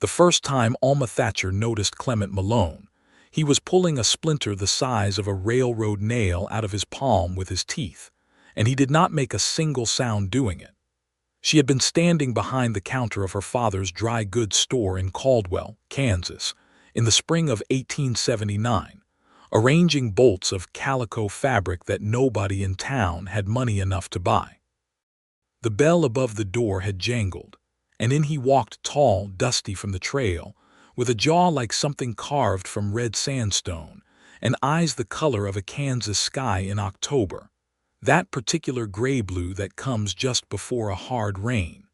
The first time Alma Thatcher noticed Clement Malone, he was pulling a splinter the size of a railroad nail out of his palm with his teeth, and he did not make a single sound doing it. She had been standing behind the counter of her father's dry goods store in Caldwell, Kansas, in the spring of 1879, arranging bolts of calico fabric that nobody in town had money enough to buy. The bell above the door had jangled, and in he walked, tall, dusty from the trail, with a jaw like something carved from red sandstone, and eyes the color of a Kansas sky in October, that particular gray-blue that comes just before a hard rain.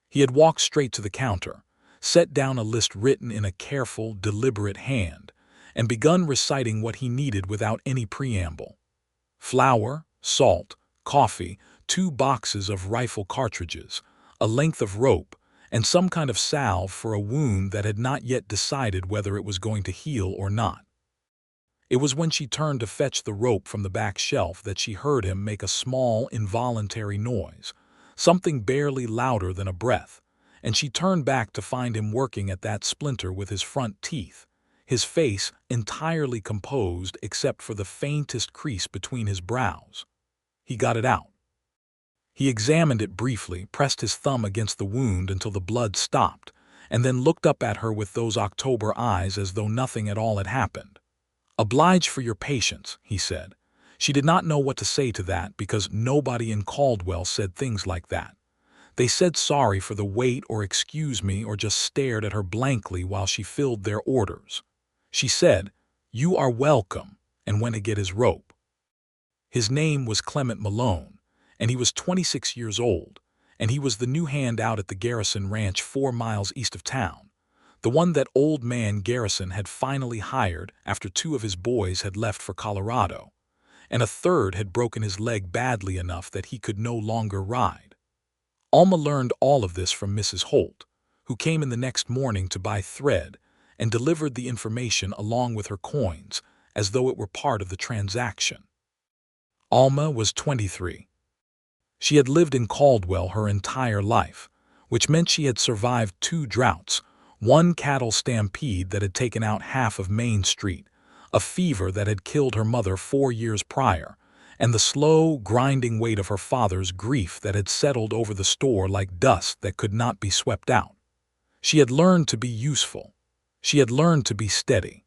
He had walked straight to the counter, set down a list written in a careful, deliberate hand, and begun reciting what he needed without any preamble. Flour, salt, coffee, 2 boxes of rifle cartridges, a length of rope, and some kind of salve for a wound that had not yet decided whether it was going to heal or not. It was when she turned to fetch the rope from the back shelf that she heard him make a small, involuntary noise, something barely louder than a breath, and she turned back to find him working at that splinter with his front teeth, his face entirely composed except for the faintest crease between his brows. He got it out. He examined it briefly, pressed his thumb against the wound until the blood stopped, and then looked up at her with those October eyes as though nothing at all had happened. "Oblige for your patience," he said. She did not know what to say to that because nobody in Caldwell said things like that. They said sorry for the wait or excuse me or just stared at her blankly while she filled their orders. She said, "You are welcome," and went to get his rope. His name was Clement Malone, and he was 26 years old, and he was the new hand out at the Garrison Ranch 4 miles east of town, the one that old man Garrison had finally hired after 2 of his boys had left for Colorado, and a third had broken his leg badly enough that he could no longer ride. Alma learned all of this from Mrs. Holt, who came in the next morning to buy thread and delivered the information along with her coins as though it were part of the transaction. Alma was 23. She had lived in Caldwell her entire life, which meant she had survived 2 droughts, 1 cattle stampede that had taken out half of Main Street, a fever that had killed her mother 4 years prior, and the slow, grinding weight of her father's grief that had settled over the store like dust that could not be swept out. She had learned to be useful. She had learned to be steady.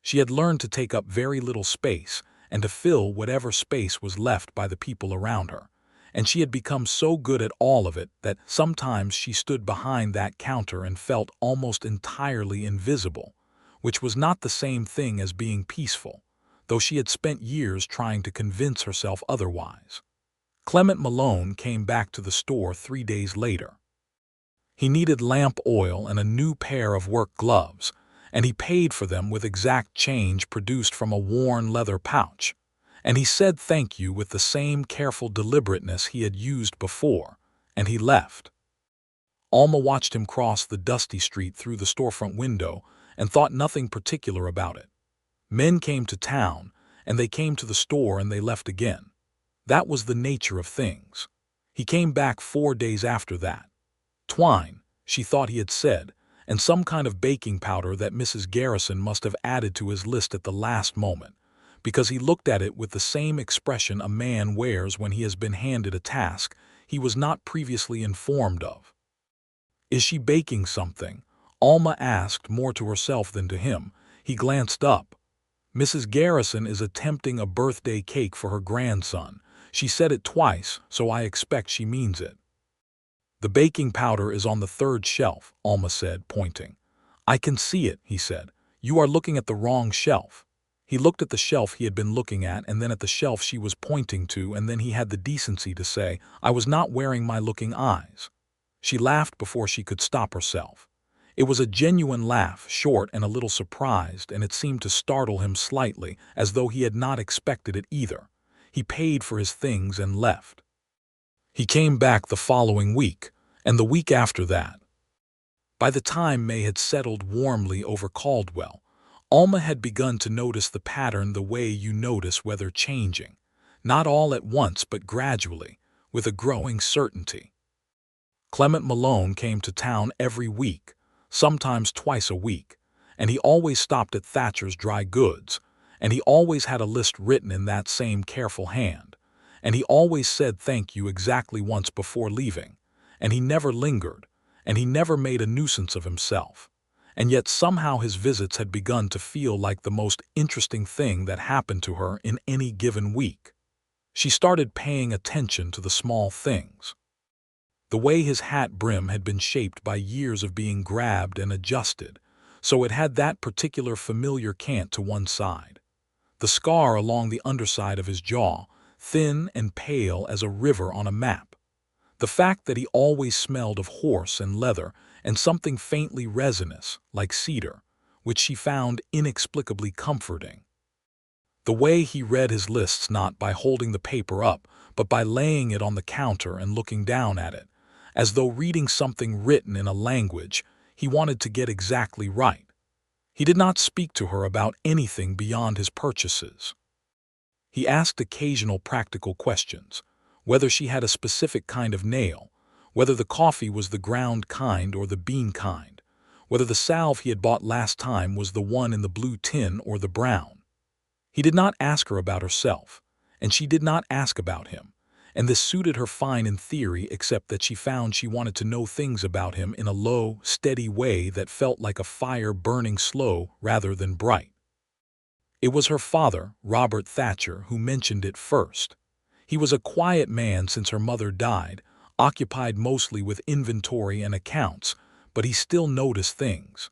She had learned to take up very little space and to fill whatever space was left by the people around her, and she had become so good at all of it that sometimes she stood behind that counter and felt almost entirely invisible, which was not the same thing as being peaceful, though she had spent years trying to convince herself otherwise. Clement Malone came back to the store 3 days later. He needed lamp oil and a new pair of work gloves, and he paid for them with exact change produced from a worn leather pouch, and he said thank you with the same careful deliberateness he had used before, and he left. Alma watched him cross the dusty street through the storefront window and thought nothing particular about it. Men came to town, and they came to the store and they left again. That was the nature of things. He came back 4 days after that. Twine, she thought he had said, and some kind of baking powder that Mrs. Garrison must have added to his list at the last moment, because he looked at it with the same expression a man wears when he has been handed a task he was not previously informed of. "Is she baking something?" Alma asked, more to herself than to him. He glanced up. "Mrs. Garrison is attempting a birthday cake for her grandson. She said it twice, so I expect she means it." "The baking powder is on the 3rd shelf," Alma said, pointing. "I can see it," he said. "You are looking at the wrong shelf." He looked at the shelf he had been looking at and then at the shelf she was pointing to, and then he had the decency to say, "I was not wearing my looking eyes." She laughed before she could stop herself. It was a genuine laugh, short and a little surprised, and it seemed to startle him slightly, as though he had not expected it either. He paid for his things and left. He came back the following week, and the week after that. By the time May had settled warmly over Caldwell, Alma had begun to notice the pattern the way you notice weather changing, not all at once but gradually, with a growing certainty. Clement Malone came to town every week, sometimes twice a week, and he always stopped at Thatcher's Dry Goods, and he always had a list written in that same careful hand, and he always said thank you exactly once before leaving, and he never lingered, and he never made a nuisance of himself. And yet somehow his visits had begun to feel like the most interesting thing that happened to her in any given week. She started paying attention to the small things. The way his hat brim had been shaped by years of being grabbed and adjusted, so it had that particular familiar cant to one side. The scar along the underside of his jaw, thin and pale as a river on a map. The fact that he always smelled of horse and leather and something faintly resinous, like cedar, which she found inexplicably comforting. The way he read his lists not by holding the paper up, but by laying it on the counter and looking down at it, as though reading something written in a language he wanted to get exactly right. He did not speak to her about anything beyond his purchases. He asked occasional practical questions, whether she had a specific kind of nail, whether the coffee was the ground kind or the bean kind, whether the salve he had bought last time was the one in the blue tin or the brown. He did not ask her about herself, and she did not ask about him, and this suited her fine in theory, except that she found she wanted to know things about him in a low, steady way that felt like a fire burning slow rather than bright. It was her father, Robert Thatcher, who mentioned it first. He was a quiet man since her mother died, occupied mostly with inventory and accounts, but he still noticed things.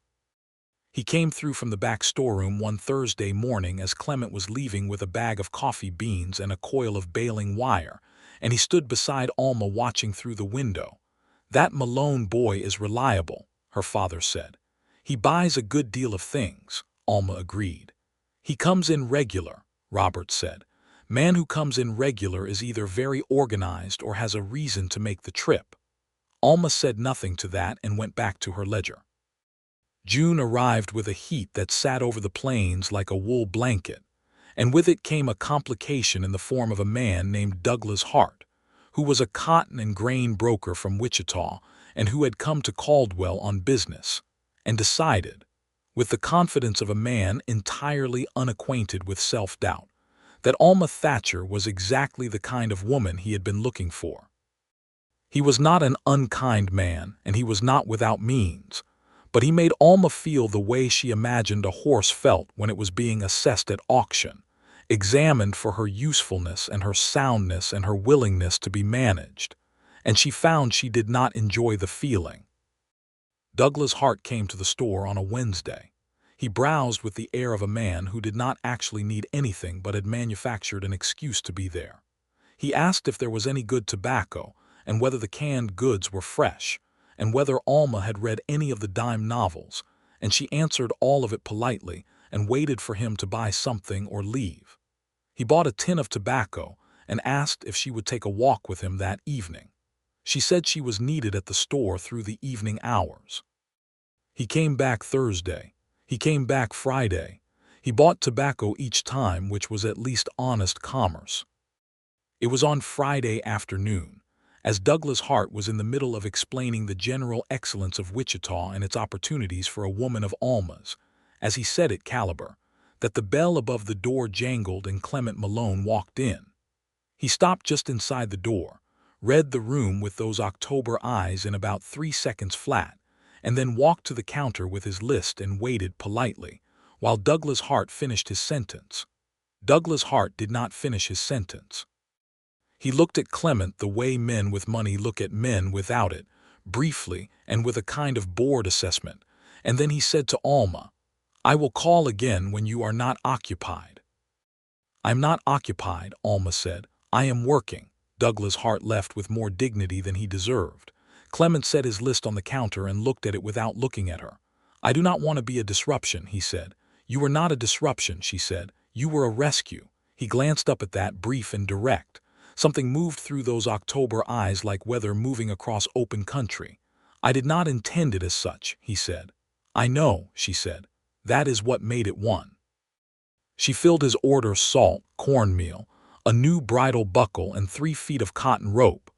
He came through from the back storeroom one Thursday morning as Clement was leaving with a bag of coffee beans and a coil of baling wire, and he stood beside Alma watching through the window. "That Malone boy is reliable," her father said. "He buys a good deal of things," Alma agreed. "He comes in regular," Robert said. "Man who comes in regular is either very organized or has a reason to make the trip." Alma said nothing to that and went back to her ledger. June arrived with a heat that sat over the plains like a wool blanket, and with it came a complication in the form of a man named Douglas Hart, who was a cotton and grain broker from Wichita and who had come to Caldwell on business, and decided, with the confidence of a man entirely unacquainted with self-doubt, that Alma Thatcher was exactly the kind of woman he had been looking for. He was not an unkind man, and he was not without means, but he made Alma feel the way she imagined a horse felt when it was being assessed at auction, examined for her usefulness and her soundness and her willingness to be managed, and she found she did not enjoy the feeling. Douglas Hart came to the store on a Wednesday. He browsed with the air of a man who did not actually need anything but had manufactured an excuse to be there. He asked if there was any good tobacco and whether the canned goods were fresh, and whether Alma had read any of the dime novels, and she answered all of it politely and waited for him to buy something or leave. He bought a tin of tobacco and asked if she would take a walk with him that evening. She said she was needed at the store through the evening hours. He came back Thursday. He came back Friday. He bought tobacco each time, which was at least honest commerce. It was on Friday afternoon, as Douglas Hart was in the middle of explaining the general excellence of Wichita and its opportunities for a woman of Alma's, as he said it caliber, that the bell above the door jangled and Clement Malone walked in. He stopped just inside the door, read the room with those October eyes in about 3 seconds flat, and then walked to the counter with his list and waited politely, while Douglas Hart finished his sentence. Douglas Hart did not finish his sentence. He looked at Clement the way men with money look at men without it, briefly and with a kind of bored assessment, and then he said to Alma, "I will call again when you are not occupied." "I'm not occupied," Alma said. "I am working." Douglas Hart left with more dignity than he deserved. Clement set his list on the counter and looked at it without looking at her. "I do not want to be a disruption," he said. "You were not a disruption," she said. "You were a rescue." He glanced up at that, brief and direct. Something moved through those October eyes like weather moving across open country. "I did not intend it as such," he said. "I know," she said. "That is what made it one." She filled his order: salt, cornmeal, a new bridle buckle, and 3 feet of cotton rope.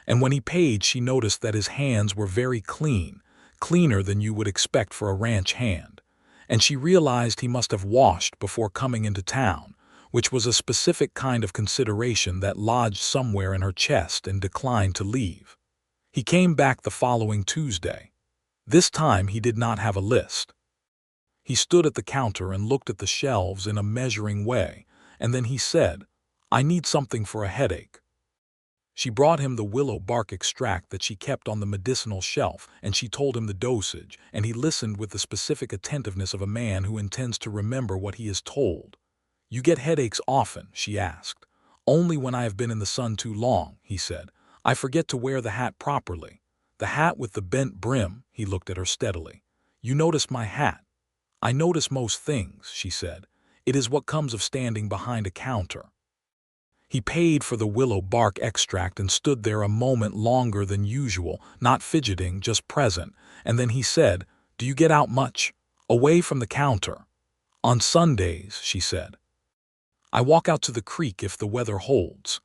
And when he paid, she noticed that his hands were very clean, cleaner than you would expect for a ranch hand, and she realized he must have washed before coming into town, which was a specific kind of consideration that lodged somewhere in her chest and declined to leave. He came back the following Tuesday. This time he did not have a list. He stood at the counter and looked at the shelves in a measuring way, and then he said, "I need something for a headache." She brought him the willow bark extract that she kept on the medicinal shelf, and she told him the dosage, and he listened with the specific attentiveness of a man who intends to remember what he is told. "You get headaches often?" she asked. "Only when I have been in the sun too long," he said. "I forget to wear the hat properly." "The hat with the bent brim," he looked at her steadily. "You notice my hat?" "I notice most things," she said. "It is what comes of standing behind a counter." He paid for the willow bark extract and stood there a moment longer than usual, not fidgeting, just present, and then he said, "Do you get out much? Away from the counter?" "On Sundays," she said. "I walk out to the creek if the weather holds."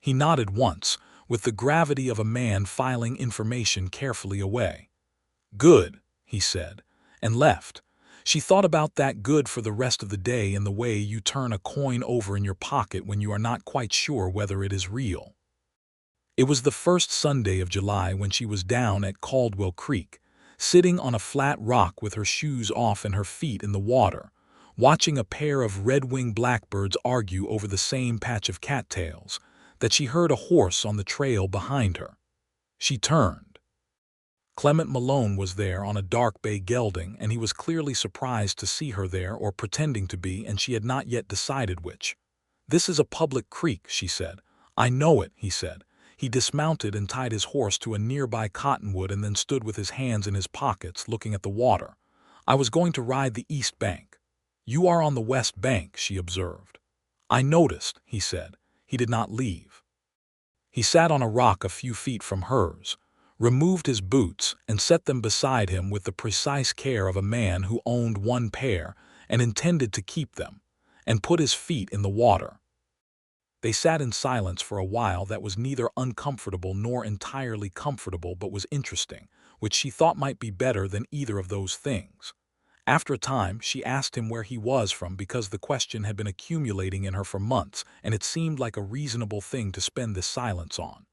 He nodded once, with the gravity of a man filing information carefully away. "Good," he said, and left. She thought about that good for the rest of the day in the way you turn a coin over in your pocket when you are not quite sure whether it is real. It was the first Sunday of July when she was down at Caldwell Creek, sitting on a flat rock with her shoes off and her feet in the water, watching a pair of red-winged blackbirds argue over the same patch of cattails, that she heard a horse on the trail behind her. She turned. Clement Malone was there on a dark bay gelding, and he was clearly surprised to see her there, or pretending to be, and she had not yet decided which. "This is a public creek," she said. "I know it," he said. He dismounted and tied his horse to a nearby cottonwood and then stood with his hands in his pockets looking at the water. "I was going to ride the east bank." "You are on the west bank," she observed. "I noticed," he said. He did not leave. He sat on a rock a few feet from hers, removed his boots, and set them beside him with the precise care of a man who owned one pair and intended to keep them, and put his feet in the water. They sat in silence for a while that was neither uncomfortable nor entirely comfortable, but was interesting, which she thought might be better than either of those things. After a time, she asked him where he was from, because the question had been accumulating in her for months, and it seemed like a reasonable thing to spend this silence on.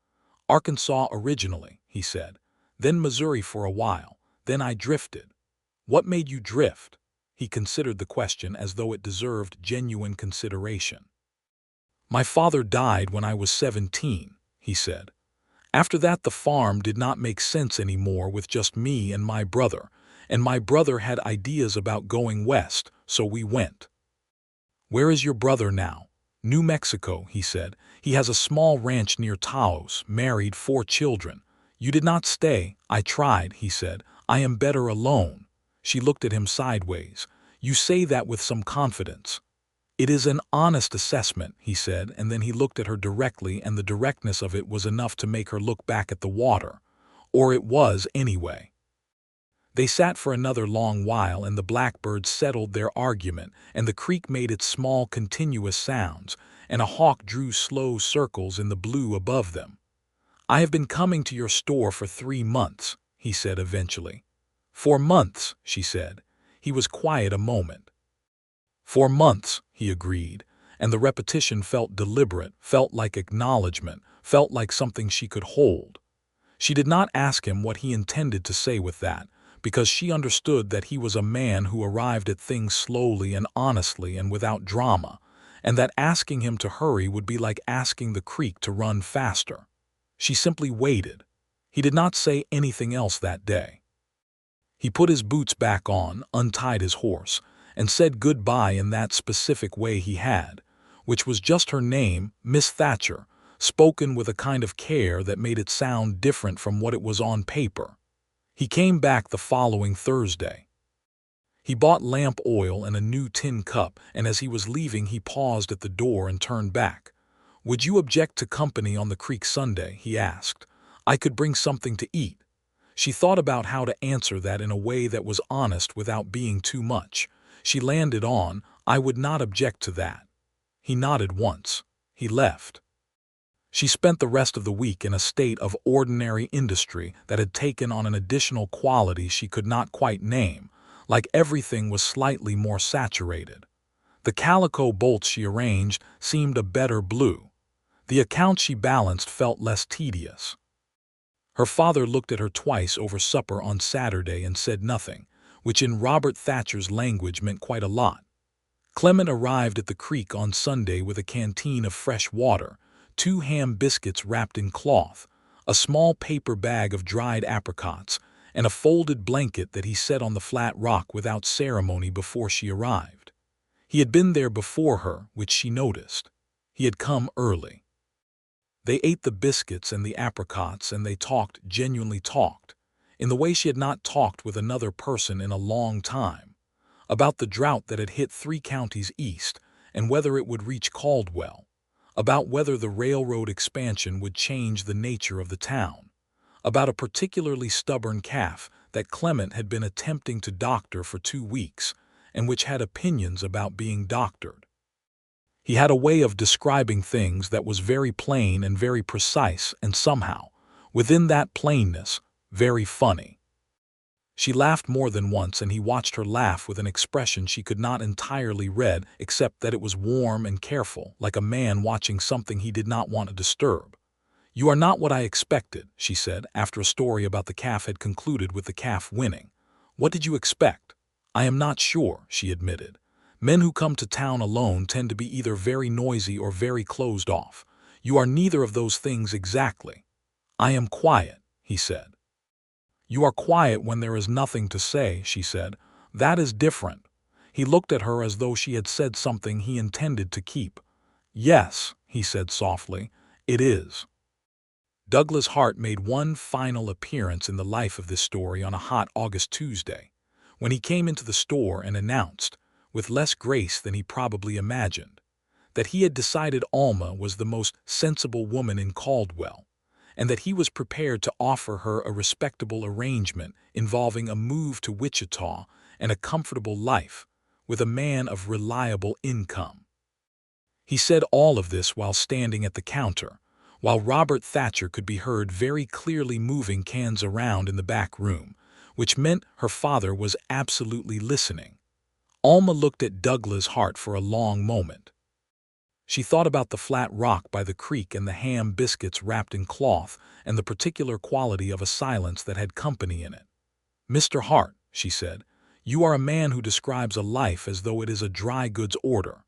"Arkansas originally," he said. "Then Missouri for a while. Then I drifted." "What made you drift?" He considered the question as though it deserved genuine consideration. "My father died when I was 17, he said. "After that the farm did not make sense anymore with just me and my brother had ideas about going west, so we went." "Where is your brother now?" "New Mexico," he said. "He has a small ranch near Taos, married, 4 children." "You did not stay." "I tried," he said. "I am better alone." She looked at him sideways. "You say that with some confidence." "It is an honest assessment," he said, and then he looked at her directly, and the directness of it was enough to make her look back at the water. Or it was, anyway. They sat for another long while, and the blackbirds settled their argument, and the creek made its small continuous sounds, and a hawk drew slow circles in the blue above them. "I have been coming to your store for 3 months, he said eventually. "4 months, she said. He was quiet a moment. "4 months, he agreed, and the repetition felt deliberate, felt like acknowledgement, felt like something she could hold. She did not ask him what he intended to say with that, because she understood that he was a man who arrived at things slowly and honestly and without drama, and that asking him to hurry would be like asking the creek to run faster. She simply waited. He did not say anything else that day. He put his boots back on, untied his horse, and said goodbye in that specific way he had, which was just her name, Miss Thatcher, spoken with a kind of care that made it sound different from what it was on paper. He came back the following Thursday. He bought lamp oil and a new tin cup, and as he was leaving he paused at the door and turned back. "Would you object to company on the creek Sunday?" he asked. "I could bring something to eat." She thought about how to answer that in a way that was honest without being too much. She landed on, "I would not object to that." He nodded once. He left. She spent the rest of the week in a state of ordinary industry that had taken on an additional quality she could not quite name, like everything was slightly more saturated. The calico bolts she arranged seemed a better blue. The accounts she balanced felt less tedious. Her father looked at her twice over supper on Saturday and said nothing, which in Robert Thatcher's language meant quite a lot. Clement arrived at the creek on Sunday with a canteen of fresh water, 2 ham biscuits wrapped in cloth, a small paper bag of dried apricots, and a folded blanket that he set on the flat rock without ceremony before she arrived. He had been there before her, which she noticed. He had come early. They ate the biscuits and the apricots, and they talked, genuinely talked, in the way she had not talked with another person in a long time, about the drought that had hit 3 counties east and whether it would reach Caldwell, about whether the railroad expansion would change the nature of the town, about a particularly stubborn calf that Clement had been attempting to doctor for 2 weeks and which had opinions about being doctored. He had a way of describing things that was very plain and very precise and somehow, within that plainness, very funny. She laughed more than once, and he watched her laugh with an expression she could not entirely read except that it was warm and careful, like a man watching something he did not want to disturb. "You are not what I expected," she said, after a story about the calf had concluded with the calf winning. "What did you expect?" "I am not sure," she admitted. "Men who come to town alone tend to be either very noisy or very closed off. You are neither of those things exactly." "I am quiet," he said. "You are quiet when there is nothing to say," she said. "That is different." He looked at her as though she had said something he intended to keep. "Yes," he said softly, "it is." Douglas Hart made one final appearance in the life of this story on a hot August Tuesday, when he came into the store and announced, with less grace than he probably imagined, that he had decided Alma was the most sensible woman in Caldwell, and that he was prepared to offer her a respectable arrangement involving a move to Wichita and a comfortable life with a man of reliable income. He said all of this while standing at the counter, while Robert Thatcher could be heard very clearly moving cans around in the back room, which meant her father was absolutely listening. Alma looked at Douglas Hart for a long moment. She thought about the flat rock by the creek and the ham biscuits wrapped in cloth and the particular quality of a silence that had company in it. "Mr. Hart," she said, "you are a man who describes a life as though it is a dry goods order.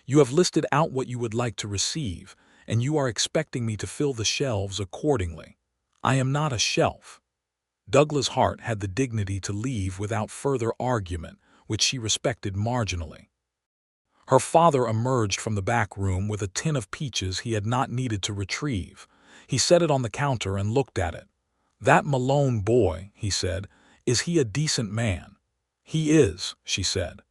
You have listed out what you would like to receive, and you are expecting me to fill the shelves accordingly. I am not a shelf." Douglas Hart had the dignity to leave without further argument, which she respected marginally. Her father emerged from the back room with a tin of peaches he had not needed to retrieve. He set it on the counter and looked at it. "That Malone boy," he said, "is he a decent man?" "He is," she said.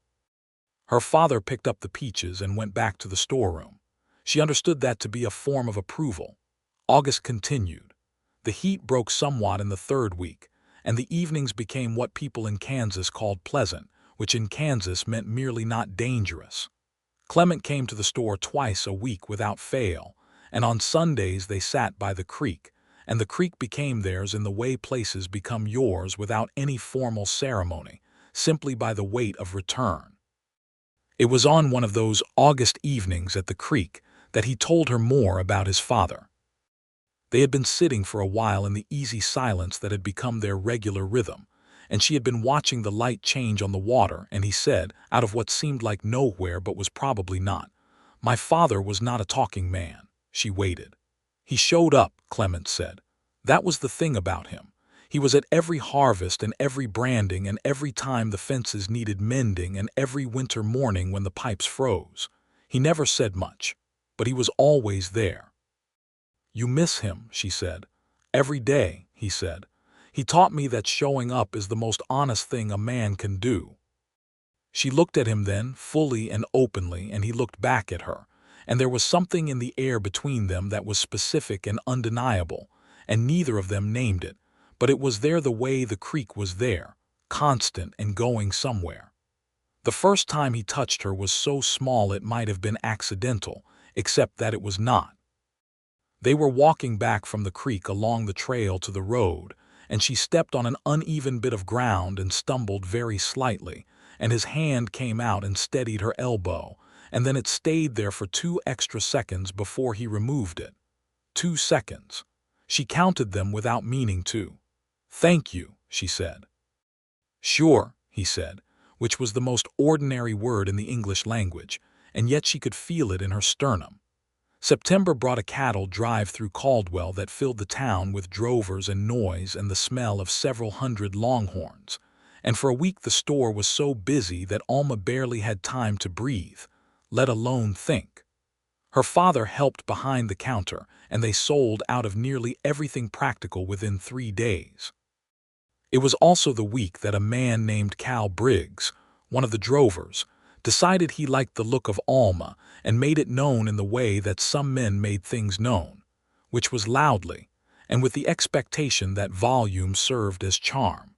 Her father picked up the peaches and went back to the storeroom. She understood that to be a form of approval. August continued. The heat broke somewhat in the 3rd week, and the evenings became what people in Kansas called pleasant, which in Kansas meant merely not dangerous. Clement came to the store twice a week without fail, and on Sundays they sat by the creek, and the creek became theirs in the way places become yours without any formal ceremony, simply by the weight of return. It was on one of those August evenings at the creek that he told her more about his father. They had been sitting for a while in the easy silence that had become their regular rhythm, and she had been watching the light change on the water, and he said, out of what seemed like nowhere but was probably not, "My father was not a talking man." She waited. "He showed up," Clement said. "That was the thing about him. He was at every harvest and every branding and every time the fences needed mending and every winter morning when the pipes froze. He never said much, but he was always there." "You miss him," she said. "Every day," he said. "He taught me that showing up is the most honest thing a man can do." She looked at him then, fully and openly, and he looked back at her, and there was something in the air between them that was specific and undeniable, and neither of them named it, but it was there the way the creek was there, constant and going somewhere. The first time he touched her was so small it might have been accidental, except that it was not. They were walking back from the creek along the trail to the road, and she stepped on an uneven bit of ground and stumbled very slightly, and his hand came out and steadied her elbow, and then it stayed there for 2 extra seconds before he removed it. 2 seconds. She counted them without meaning to. "Thank you," she said. "Sure," he said, which was the most ordinary word in the English language, and yet she could feel it in her sternum. September brought a cattle drive through Caldwell that filled the town with drovers and noise and the smell of several hundred longhorns, and for a week the store was so busy that Alma barely had time to breathe, let alone think. Her father helped behind the counter, and they sold out of nearly everything practical within 3 days. It was also the week that a man named Cal Briggs, one of the drovers, decided he liked the look of Alma and made it known in the way that some men made things known, which was loudly, and with the expectation that volume served as charm.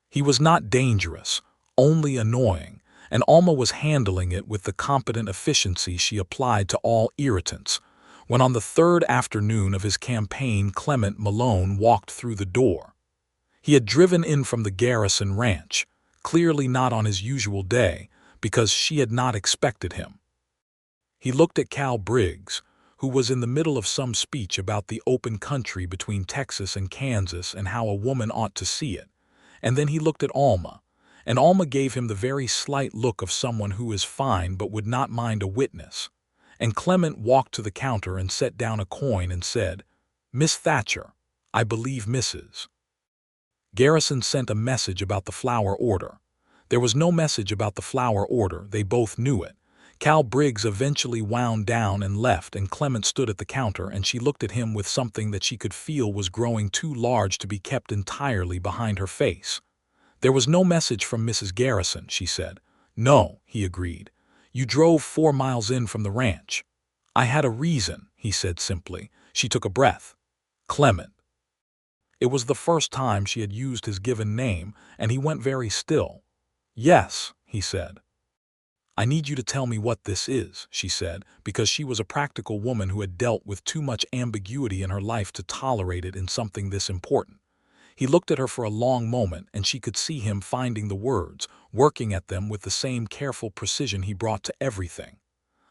He was not dangerous, only annoying, and Alma was handling it with the competent efficiency she applied to all irritants, when on the 3rd afternoon of his campaign Clement Malone walked through the door. He had driven in from the Garrison Ranch, clearly not on his usual day, because she had not expected him. He looked at Cal Briggs, who was in the middle of some speech about the open country between Texas and Kansas and how a woman ought to see it, and then he looked at Alma, and Alma gave him the very slight look of someone who is fine but would not mind a witness, and Clement walked to the counter and set down a coin and said, "Miss Thatcher, I believe Mrs." Garrison sent a message about the flower order. There was no message about the flower order, they both knew it. Cal Briggs eventually wound down and left, and Clement stood at the counter, and she looked at him with something that she could feel was growing too large to be kept entirely behind her face. "There was no message from Mrs. Garrison," she said. "No," he agreed. "You drove 4 miles in from the ranch." "I had a reason," he said simply. She took a breath. "Clement." It was the first time she had used his given name, and he went very still. "Yes," he said. "I need you to tell me what this is," she said, because she was a practical woman who had dealt with too much ambiguity in her life to tolerate it in something this important. He looked at her for a long moment, and she could see him finding the words, working at them with the same careful precision he brought to everything.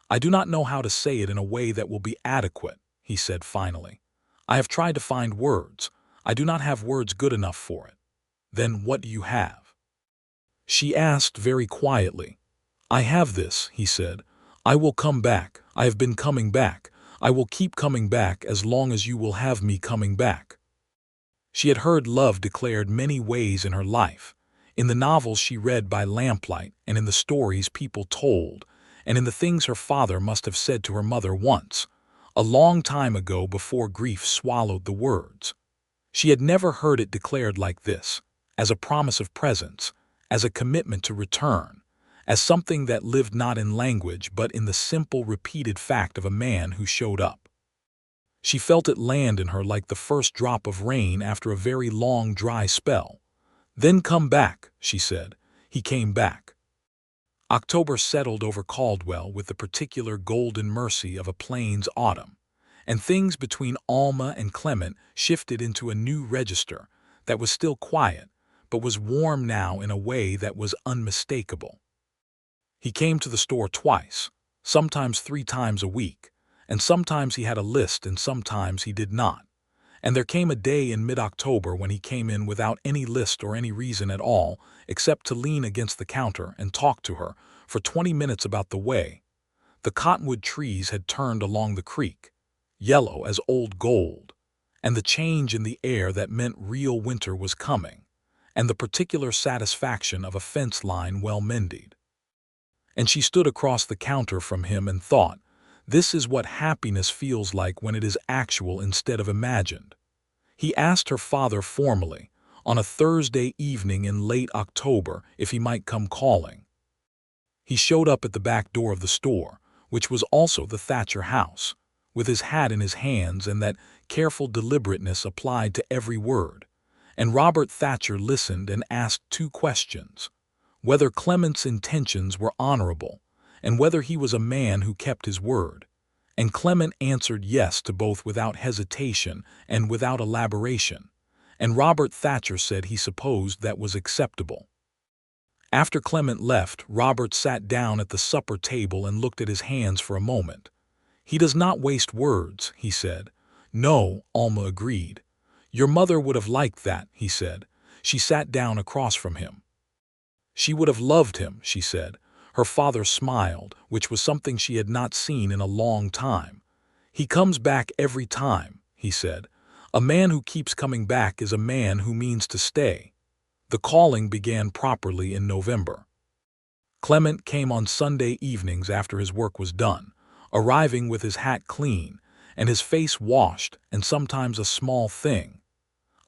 "I do not know how to say it in a way that will be adequate," he said finally. "I have tried to find words. I do not have words good enough for it." "Then what do you have?" she asked very quietly. "I have this," he said. "I will come back. I have been coming back. I will keep coming back as long as you will have me coming back." She had heard love declared many ways in her life, in the novels she read by lamplight, and in the stories people told, and in the things her father must have said to her mother once, a long time ago before grief swallowed the words. She had never heard it declared like this, as a promise of presence, as a commitment to return, as something that lived not in language but in the simple repeated fact of a man who showed up. She felt it land in her like the first drop of rain after a very long dry spell. "Then come back," she said. He came back. October settled over Caldwell with the particular golden mercy of a plains autumn, and things between Alma and Clement shifted into a new register that was still quiet, but was warm now in a way that was unmistakable. He came to the store twice, sometimes 3 times a week, and sometimes he had a list and sometimes he did not. And there came a day in mid-October when he came in without any list or any reason at all, except to lean against the counter and talk to her for 20 minutes about the way the cottonwood trees had turned along the creek, yellow as old gold, and the change in the air that meant real winter was coming, and the particular satisfaction of a fence line well mended. And she stood across the counter from him and thought, this is what happiness feels like when it is actual instead of imagined. He asked her father formally, on a Thursday evening in late October, if he might come calling. He showed up at the back door of the store, which was also the Thatcher house, with his hat in his hands and that careful deliberateness applied to every word. And Robert Thatcher listened and asked 2 questions: whether Clement's intentions were honorable, and whether he was a man who kept his word. And Clement answered yes to both without hesitation and without elaboration, and Robert Thatcher said he supposed that was acceptable. After Clement left, Robert sat down at the supper table and looked at his hands for a moment. "He does not waste words," he said. "No," Alma agreed. "Your mother would have liked that," he said. She sat down across from him. "She would have loved him," she said. Her father smiled, which was something she had not seen in a long time. "He comes back every time," he said. "A man who keeps coming back is a man who means to stay." The calling began properly in November. Clement came on Sunday evenings after his work was done, arriving with his hat clean and his face washed, and sometimes a small thing,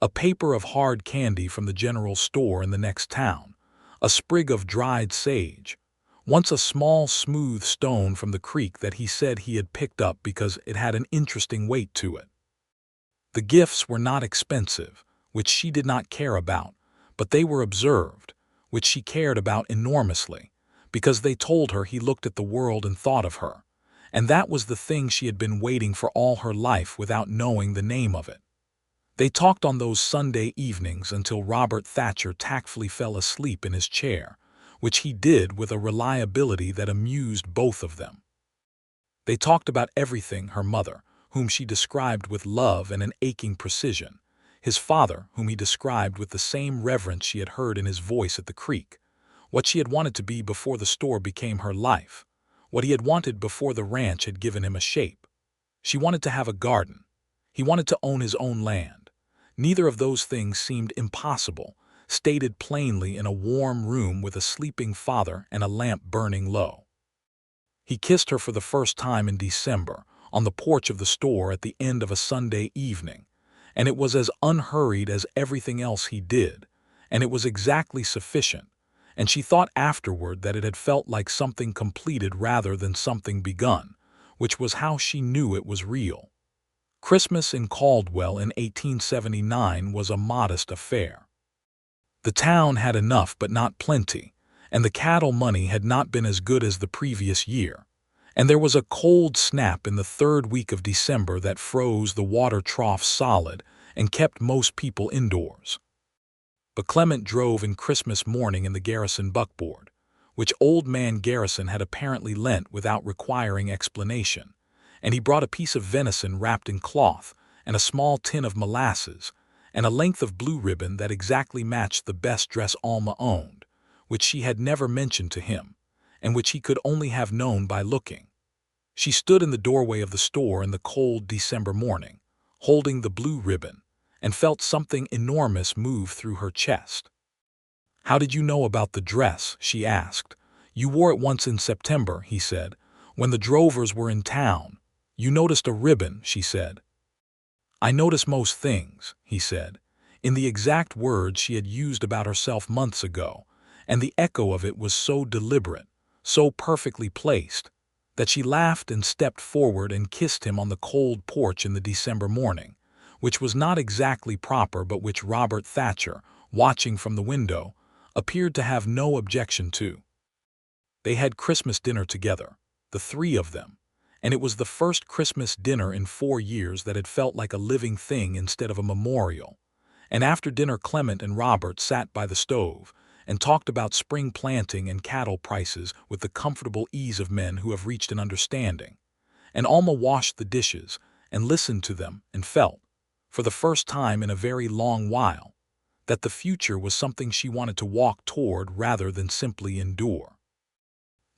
a paper of hard candy from the general store in the next town, a sprig of dried sage, once a small smooth stone from the creek that he said he had picked up because it had an interesting weight to it. The gifts were not expensive, which she did not care about, but they were observed, which she cared about enormously, because they told her he looked at the world and thought of her, and that was the thing she had been waiting for all her life without knowing the name of it. They talked on those Sunday evenings until Robert Thatcher tactfully fell asleep in his chair, which he did with a reliability that amused both of them. They talked about everything: her mother, whom she described with love and an aching precision, his father, whom he described with the same reverence she had heard in his voice at the creek, what she had wanted to be before the store became her life, what he had wanted before the ranch had given him a shape. She wanted to have a garden. He wanted to own his own land. Neither of those things seemed impossible, stated plainly in a warm room with a sleeping father and a lamp burning low. He kissed her for the first time in December, on the porch of the store at the end of a Sunday evening, and it was as unhurried as everything else he did, and it was exactly sufficient, and she thought afterward that it had felt like something completed rather than something begun, which was how she knew it was real. Christmas in Caldwell in 1879 was a modest affair. The town had enough but not plenty, and the cattle money had not been as good as the previous year, and there was a cold snap in the third week of December that froze the water trough solid and kept most people indoors. But Clement drove in Christmas morning in the Garrison buckboard, which old man Garrison had apparently lent without requiring explanation, and he brought a piece of venison wrapped in cloth and a small tin of molasses and a length of blue ribbon that exactly matched the best dress Alma owned, which she had never mentioned to him, and which he could only have known by looking. She stood in the doorway of the store in the cold December morning, holding the blue ribbon, and felt something enormous move through her chest. "How did you know about the dress?" she asked. "You wore it once in September," he said, "when the drovers were in town. You noticed a ribbon," she said. "I notice most things," he said, in the exact words she had used about herself months ago, and the echo of it was so deliberate, so perfectly placed, that she laughed and stepped forward and kissed him on the cold porch in the December morning, which was not exactly proper but which Robert Thatcher, watching from the window, appeared to have no objection to. They had Christmas dinner together, the three of them, and it was the first Christmas dinner in 4 years that had felt like a living thing instead of a memorial. And after dinner Clement and Robert sat by the stove and talked about spring planting and cattle prices with the comfortable ease of men who have reached an understanding. And Alma washed the dishes and listened to them and felt, for the first time in a very long while, that the future was something she wanted to walk toward rather than simply endure.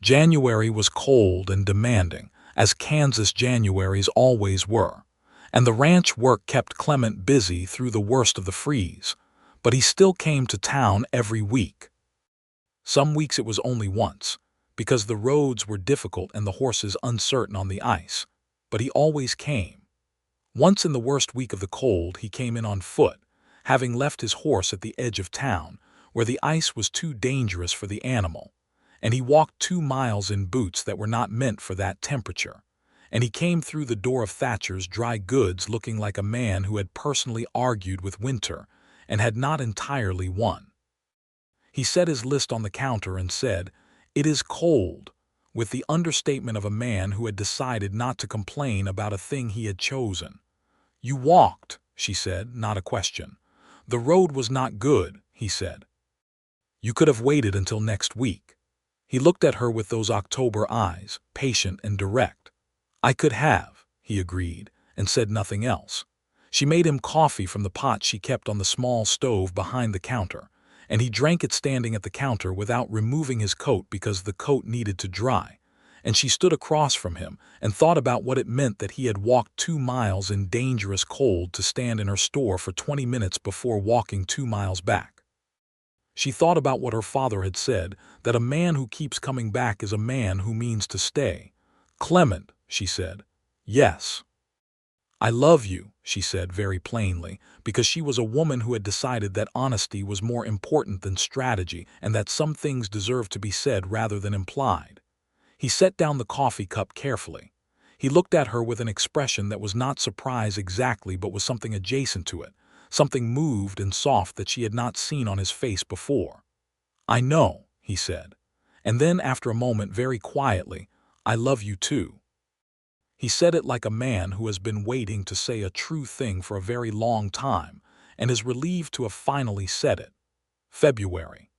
January was cold and demanding, as Kansas Januaries always were, and the ranch work kept Clement busy through the worst of the freeze, but he still came to town every week. Some weeks it was only once, because the roads were difficult and the horses uncertain on the ice, but he always came. Once in the worst week of the cold he came in on foot, having left his horse at the edge of town, where the ice was too dangerous for the animal, and he walked 2 miles in boots that were not meant for that temperature, and he came through the door of Thatcher's dry goods looking like a man who had personally argued with winter and had not entirely won. He set his list on the counter and said, "It is cold," with the understatement of a man who had decided not to complain about a thing he had chosen. "You walked," she said, not a question. "The road was not good," he said. "You could have waited until next week." He looked at her with those October eyes, patient and direct. "I could have," he agreed, and said nothing else. She made him coffee from the pot she kept on the small stove behind the counter, and he drank it standing at the counter without removing his coat because the coat needed to dry. And she stood across from him and thought about what it meant that he had walked 2 miles in dangerous cold to stand in her store for 20 minutes before walking 2 miles back. She thought about what her father had said, that a man who keeps coming back is a man who means to stay. "Clement," she said. "Yes." "I love you," she said very plainly, because she was a woman who had decided that honesty was more important than strategy and that some things deserved to be said rather than implied. He set down the coffee cup carefully. He looked at her with an expression that was not surprise exactly but was something adjacent to it, something moved and soft that she had not seen on his face before. "I know," he said. And then, after a moment, very quietly, "I love you too." He said it like a man who has been waiting to say a true thing for a very long time and is relieved to have finally said it. February.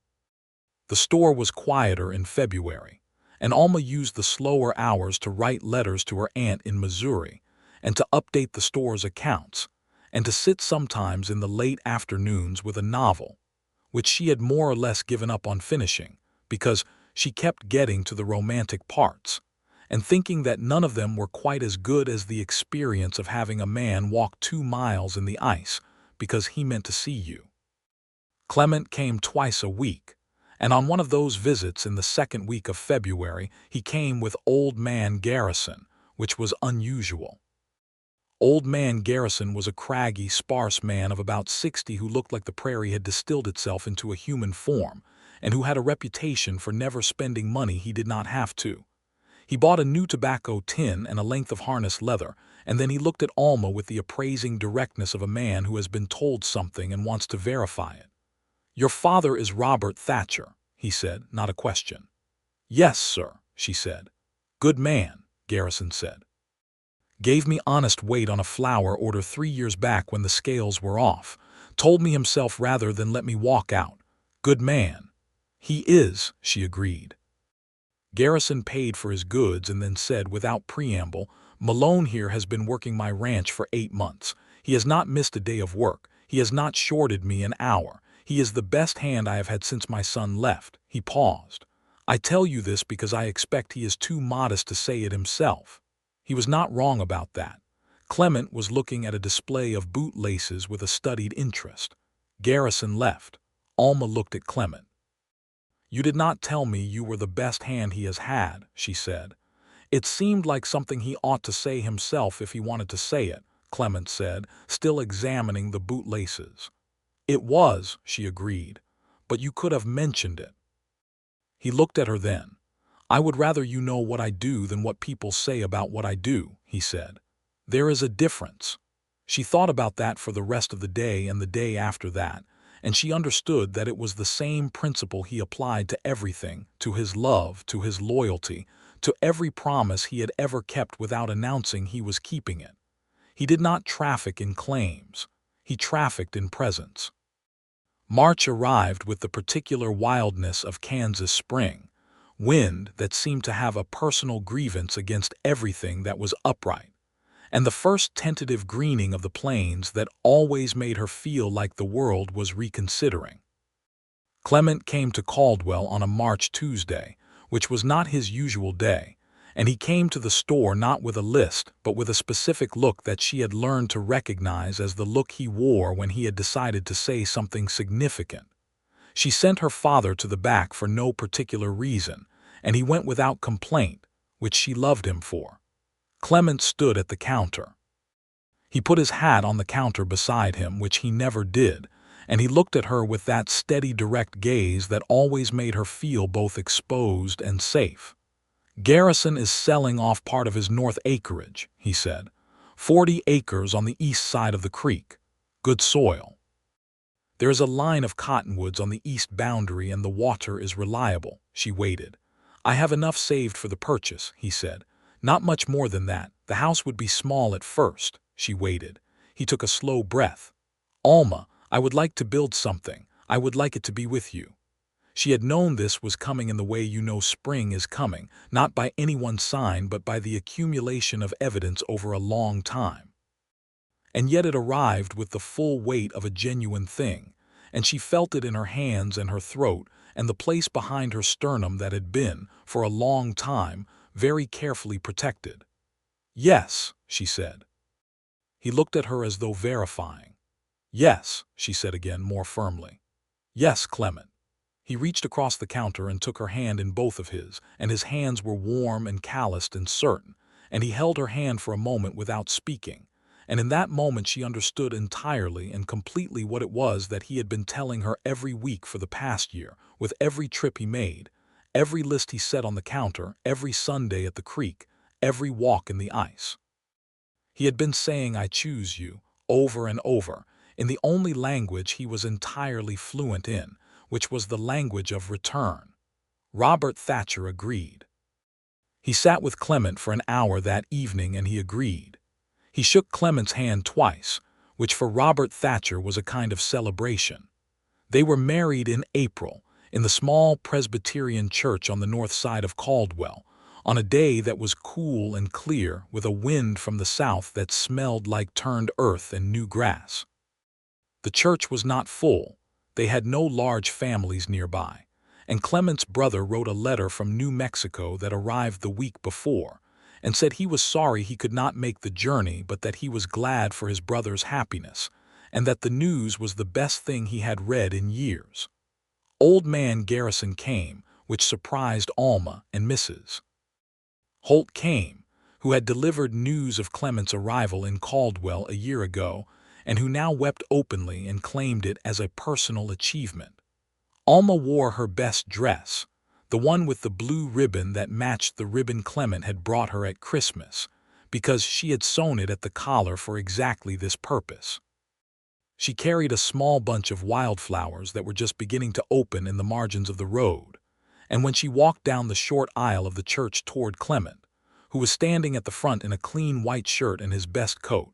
The store was quieter in February, and Alma used the slower hours to write letters to her aunt in Missouri and to update the store's accounts, and to sit sometimes in the late afternoons with a novel, which she had more or less given up on finishing because she kept getting to the romantic parts and thinking that none of them were quite as good as the experience of having a man walk 2 miles in the ice because he meant to see you. Clement came twice a week, and on one of those visits in the second week of February he came with Old Man Garrison, which was unusual. Old Man Garrison was a craggy, sparse man of about 60 who looked like the prairie had distilled itself into a human form, and who had a reputation for never spending money he did not have to. He bought a new tobacco tin and a length of harness leather, and then he looked at Alma with the appraising directness of a man who has been told something and wants to verify it. "Your father is Robert Thatcher," he said, not a question. "Yes, sir," she said. "Good man," Garrison said. "Gave me honest weight on a flour order 3 years back when the scales were off. Told me himself rather than let me walk out. Good man." "He is," she agreed. Garrison paid for his goods and then said without preamble, "Malone here has been working my ranch for 8 months. He has not missed a day of work. He has not shorted me an hour. He is the best hand I have had since my son left." He paused. "I tell you this because I expect he is too modest to say it himself." He was not wrong about that. Clement was looking at a display of bootlaces with a studied interest. Garrison left. Alma looked at Clement. "You did not tell me you were the best hand he has had," she said. "It seemed like something he ought to say himself if he wanted to say it," Clement said, still examining the bootlaces. "It was," she agreed, "but you could have mentioned it." He looked at her then. "I would rather you know what I do than what people say about what I do," he said. "There is a difference." She thought about that for the rest of the day and the day after that, and she understood that it was the same principle he applied to everything, to his love, to his loyalty, to every promise he had ever kept without announcing he was keeping it. He did not traffic in claims. He trafficked in presence. March arrived with the particular wildness of Kansas spring, wind that seemed to have a personal grievance against everything that was upright, and the first tentative greening of the plains that always made her feel like the world was reconsidering. Clement came to Caldwell on a March Tuesday, which was not his usual day, and he came to the store not with a list but with a specific look that she had learned to recognize as the look he wore when he had decided to say something significant. She sent her father to the back for no particular reason, and he went without complaint, which she loved him for. Clement stood at the counter. He put his hat on the counter beside him, which he never did, and he looked at her with that steady, direct gaze that always made her feel both exposed and safe. "Garrison is selling off part of his north acreage," he said. 40 acres on the east side of the creek. Good soil. There is a line of cottonwoods on the east boundary and the water is reliable." She waited. "I have enough saved for the purchase," he said. "Not much more than that. The house would be small at first." She waited. He took a slow breath. "Alma, I would like to build something. I would like it to be with you." She had known this was coming in the way you know spring is coming, not by any one sign but by the accumulation of evidence over a long time. And yet it arrived with the full weight of a genuine thing, and she felt it in her hands and her throat and the place behind her sternum that had been, for a long time, very carefully protected. "Yes," she said. He looked at her as though verifying. "Yes," she said again, more firmly. "Yes, Clement." He reached across the counter and took her hand in both of his, and his hands were warm and calloused and certain, and he held her hand for a moment without speaking, and in that moment she understood entirely and completely what it was that he had been telling her every week for the past year, with every trip he made, every list he set on the counter, every Sunday at the creek, every walk in the ice. He had been saying "I choose you" over and over, in the only language he was entirely fluent in, which was the language of return. Robert Thatcher agreed. He sat with Clement for an hour that evening and he agreed. He shook Clement's hand twice, which for Robert Thatcher was a kind of celebration. They were married in April, in the small Presbyterian church on the north side of Caldwell, on a day that was cool and clear with a wind from the south that smelled like turned earth and new grass. The church was not full. They had no large families nearby, and Clement's brother wrote a letter from New Mexico that arrived the week before, and said he was sorry he could not make the journey but that he was glad for his brother's happiness, and that the news was the best thing he had read in years. Old man Garrison came, which surprised Alma and Mrs. Holt came, who had delivered news of Clement's arrival in Caldwell a year ago, and who now wept openly and claimed it as a personal achievement. Alma wore her best dress, the one with the blue ribbon that matched the ribbon Clement had brought her at Christmas, because she had sewn it at the collar for exactly this purpose. She carried a small bunch of wildflowers that were just beginning to open in the margins of the road, and when she walked down the short aisle of the church toward Clement, who was standing at the front in a clean white shirt and his best coat,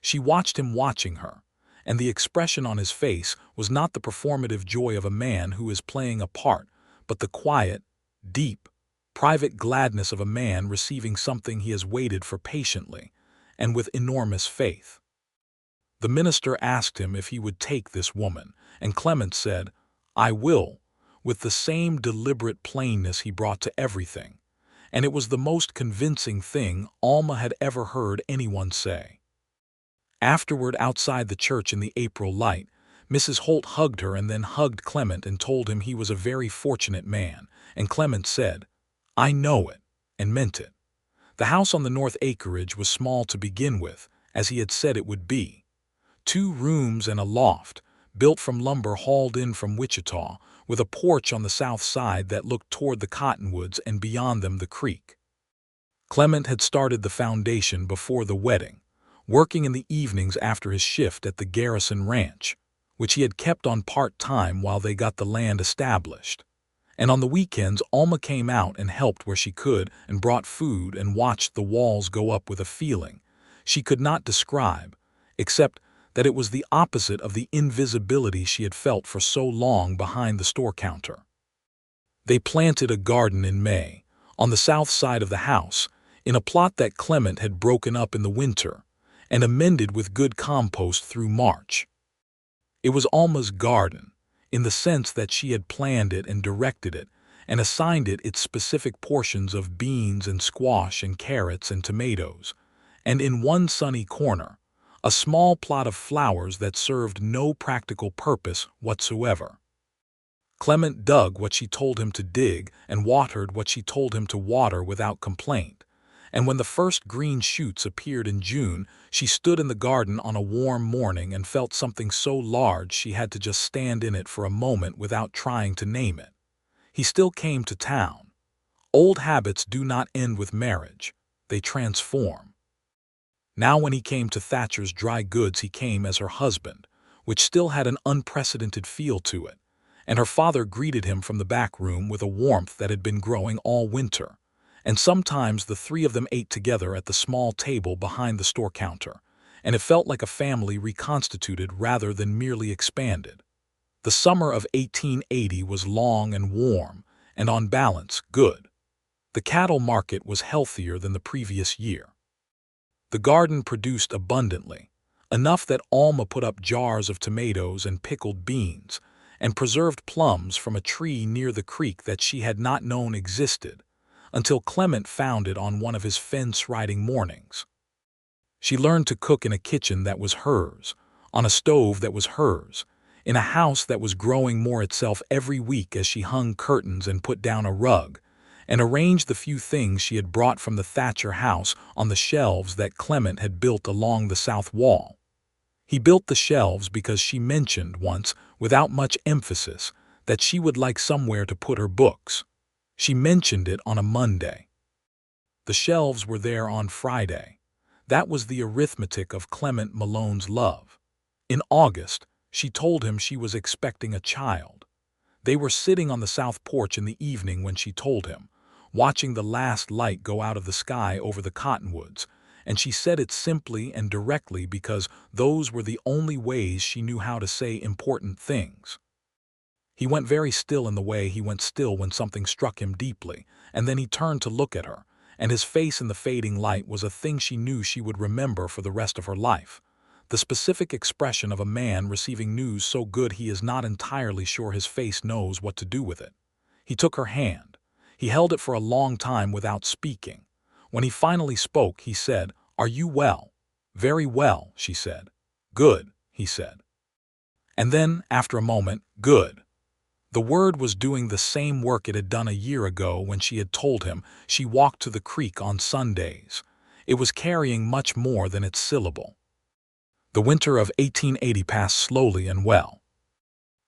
she watched him watching her, and the expression on his face was not the performative joy of a man who is playing a part, but the quiet, deep, private gladness of a man receiving something he has waited for patiently and with enormous faith. The minister asked him if he would take this woman, and Clement said, "I will," with the same deliberate plainness he brought to everything, and it was the most convincing thing Alma had ever heard anyone say. Afterward, outside the church in the April light, Mrs. Holt hugged her and then hugged Clement and told him he was a very fortunate man, and Clement said, "I know it," and meant it. The house on the north acreage was small to begin with, as he had said it would be. 2 rooms and a loft, built from lumber hauled in from Wichita, with a porch on the south side that looked toward the cottonwoods and beyond them the creek. Clement had started the foundation before the wedding, working in the evenings after his shift at the Garrison Ranch, which he had kept on part-time while they got the land established. And on the weekends Alma came out and helped where she could and brought food and watched the walls go up with a feeling she could not describe, except that it was the opposite of the invisibility she had felt for so long behind the store counter. They planted a garden in May, on the south side of the house, in a plot that Clement had broken up in the winter, and amended with good compost through March. It was Alma's garden, in the sense that she had planned it and directed it, and assigned it its specific portions of beans and squash and carrots and tomatoes, and in one sunny corner, a small plot of flowers that served no practical purpose whatsoever. Clement dug what she told him to dig and watered what she told him to water without complaint, and when the first green shoots appeared in June, she stood in the garden on a warm morning and felt something so large she had to just stand in it for a moment without trying to name it. He still came to town. Old habits do not end with marriage. They transform. Now when he came to Thatcher's dry goods he came as her husband, which still had an unprecedented feel to it, and her father greeted him from the back room with a warmth that had been growing all winter. And sometimes the three of them ate together at the small table behind the store counter, and it felt like a family reconstituted rather than merely expanded. The summer of 1880 was long and warm, and on balance, good. The cattle market was healthier than the previous year. The garden produced abundantly, enough that Alma put up jars of tomatoes and pickled beans, and preserved plums from a tree near the creek that she had not known existed, until Clement found it on one of his fence-riding mornings. She learned to cook in a kitchen that was hers, on a stove that was hers, in a house that was growing more itself every week as she hung curtains and put down a rug, and arranged the few things she had brought from the Thatcher house on the shelves that Clement had built along the south wall. He built the shelves because she mentioned once, without much emphasis, that she would like somewhere to put her books. She mentioned it on a Monday. The shelves were there on Friday. That was the arithmetic of Clement Malone's love. In August, she told him she was expecting a child. They were sitting on the south porch in the evening when she told him, watching the last light go out of the sky over the cottonwoods, and she said it simply and directly because those were the only ways she knew how to say important things. He went very still in the way he went still when something struck him deeply, and then he turned to look at her, and his face in the fading light was a thing she knew she would remember for the rest of her life. The specific expression of a man receiving news so good he is not entirely sure his face knows what to do with it. He took her hand. He held it for a long time without speaking. When he finally spoke, he said, "Are you well?" "Very well," she said. "Good," he said. And then, after a moment, "Good." The word was doing the same work it had done a year ago when she had told him she walked to the creek on Sundays. It was carrying much more than its syllable. The winter of 1880 passed slowly and well.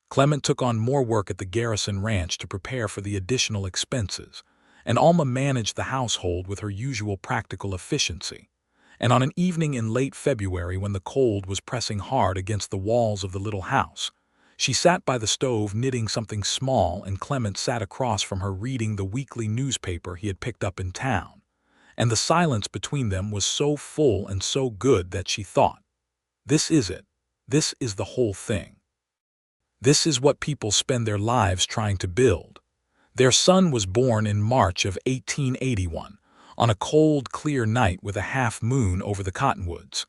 Clement took on more work at the Garrison Ranch to prepare for the additional expenses, and Alma managed the household with her usual practical efficiency. And on an evening in late February when the cold was pressing hard against the walls of the little house, she sat by the stove knitting something small, and Clement sat across from her reading the weekly newspaper he had picked up in town. And the silence between them was so full and so good that she thought, "This is it. This is the whole thing. This is what people spend their lives trying to build." Their son was born in March of 1881, on a cold, clear night with a half-moon over the cottonwoods.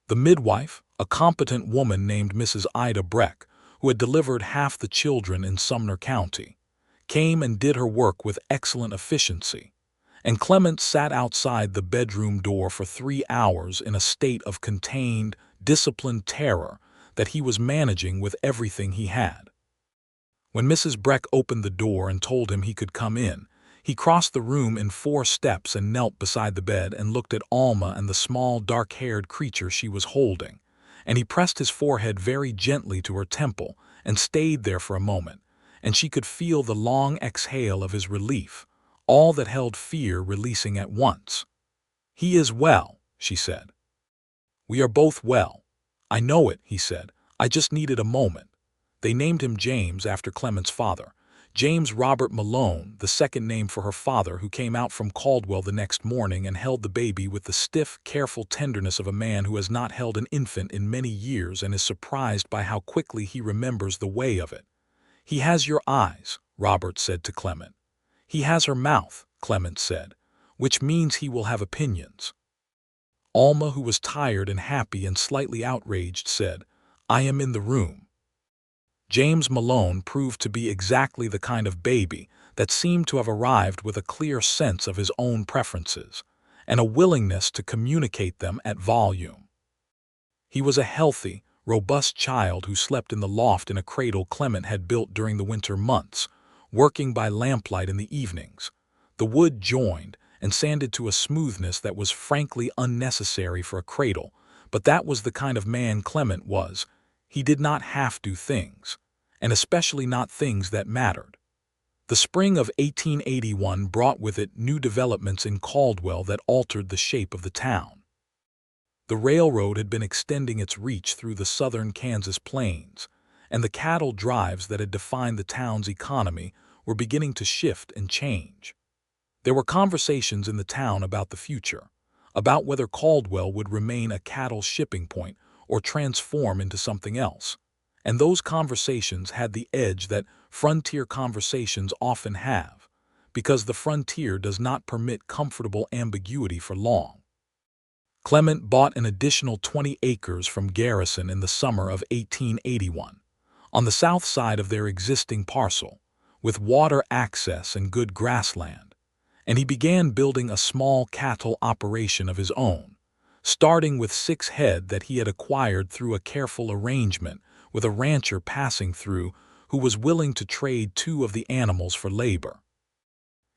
The midwife, a competent woman named Mrs. Ida Breck, who had delivered half the children in Sumner County, came and did her work with excellent efficiency, and Clement sat outside the bedroom door for 3 hours in a state of contained, disciplined terror that he was managing with everything he had. When Mrs. Breck opened the door and told him he could come in, he crossed the room in 4 steps and knelt beside the bed and looked at Alma and the small, dark-haired creature she was holding, and he pressed his forehead very gently to her temple and stayed there for a moment, and she could feel the long exhale of his relief, all that held fear releasing at once. "He is well," she said. "We are both well." "I know it," he said. "I just needed a moment." They named him James after Clement's father, James Robert Malone, the second name for her father, who came out from Caldwell the next morning and held the baby with the stiff, careful tenderness of a man who has not held an infant in many years and is surprised by how quickly he remembers the way of it. "He has your eyes," Robert said to Clement. "He has her mouth," Clement said, "which means he will have opinions." Alma, who was tired and happy and slightly outraged, said, "I am in the room." James Malone proved to be exactly the kind of baby that seemed to have arrived with a clear sense of his own preferences and a willingness to communicate them at volume. He was a healthy, robust child who slept in the loft in a cradle Clement had built during the winter months, working by lamplight in the evenings. The wood joined and sanded to a smoothness that was frankly unnecessary for a cradle, but that was the kind of man Clement was. He did not half-do things, and especially not things that mattered. The spring of 1881 brought with it new developments in Caldwell that altered the shape of the town. The railroad had been extending its reach through the southern Kansas plains, and the cattle drives that had defined the town's economy were beginning to shift and change. There were conversations in the town about the future, about whether Caldwell would remain a cattle shipping point or transform into something else. And those conversations had the edge that frontier conversations often have, because the frontier does not permit comfortable ambiguity for long. Clement bought an additional 20 acres from Garrison in the summer of 1881, on the south side of their existing parcel, with water access and good grassland, and he began building a small cattle operation of his own, starting with 6 head that he had acquired through a careful arrangement with a rancher passing through who was willing to trade 2 of the animals for labor.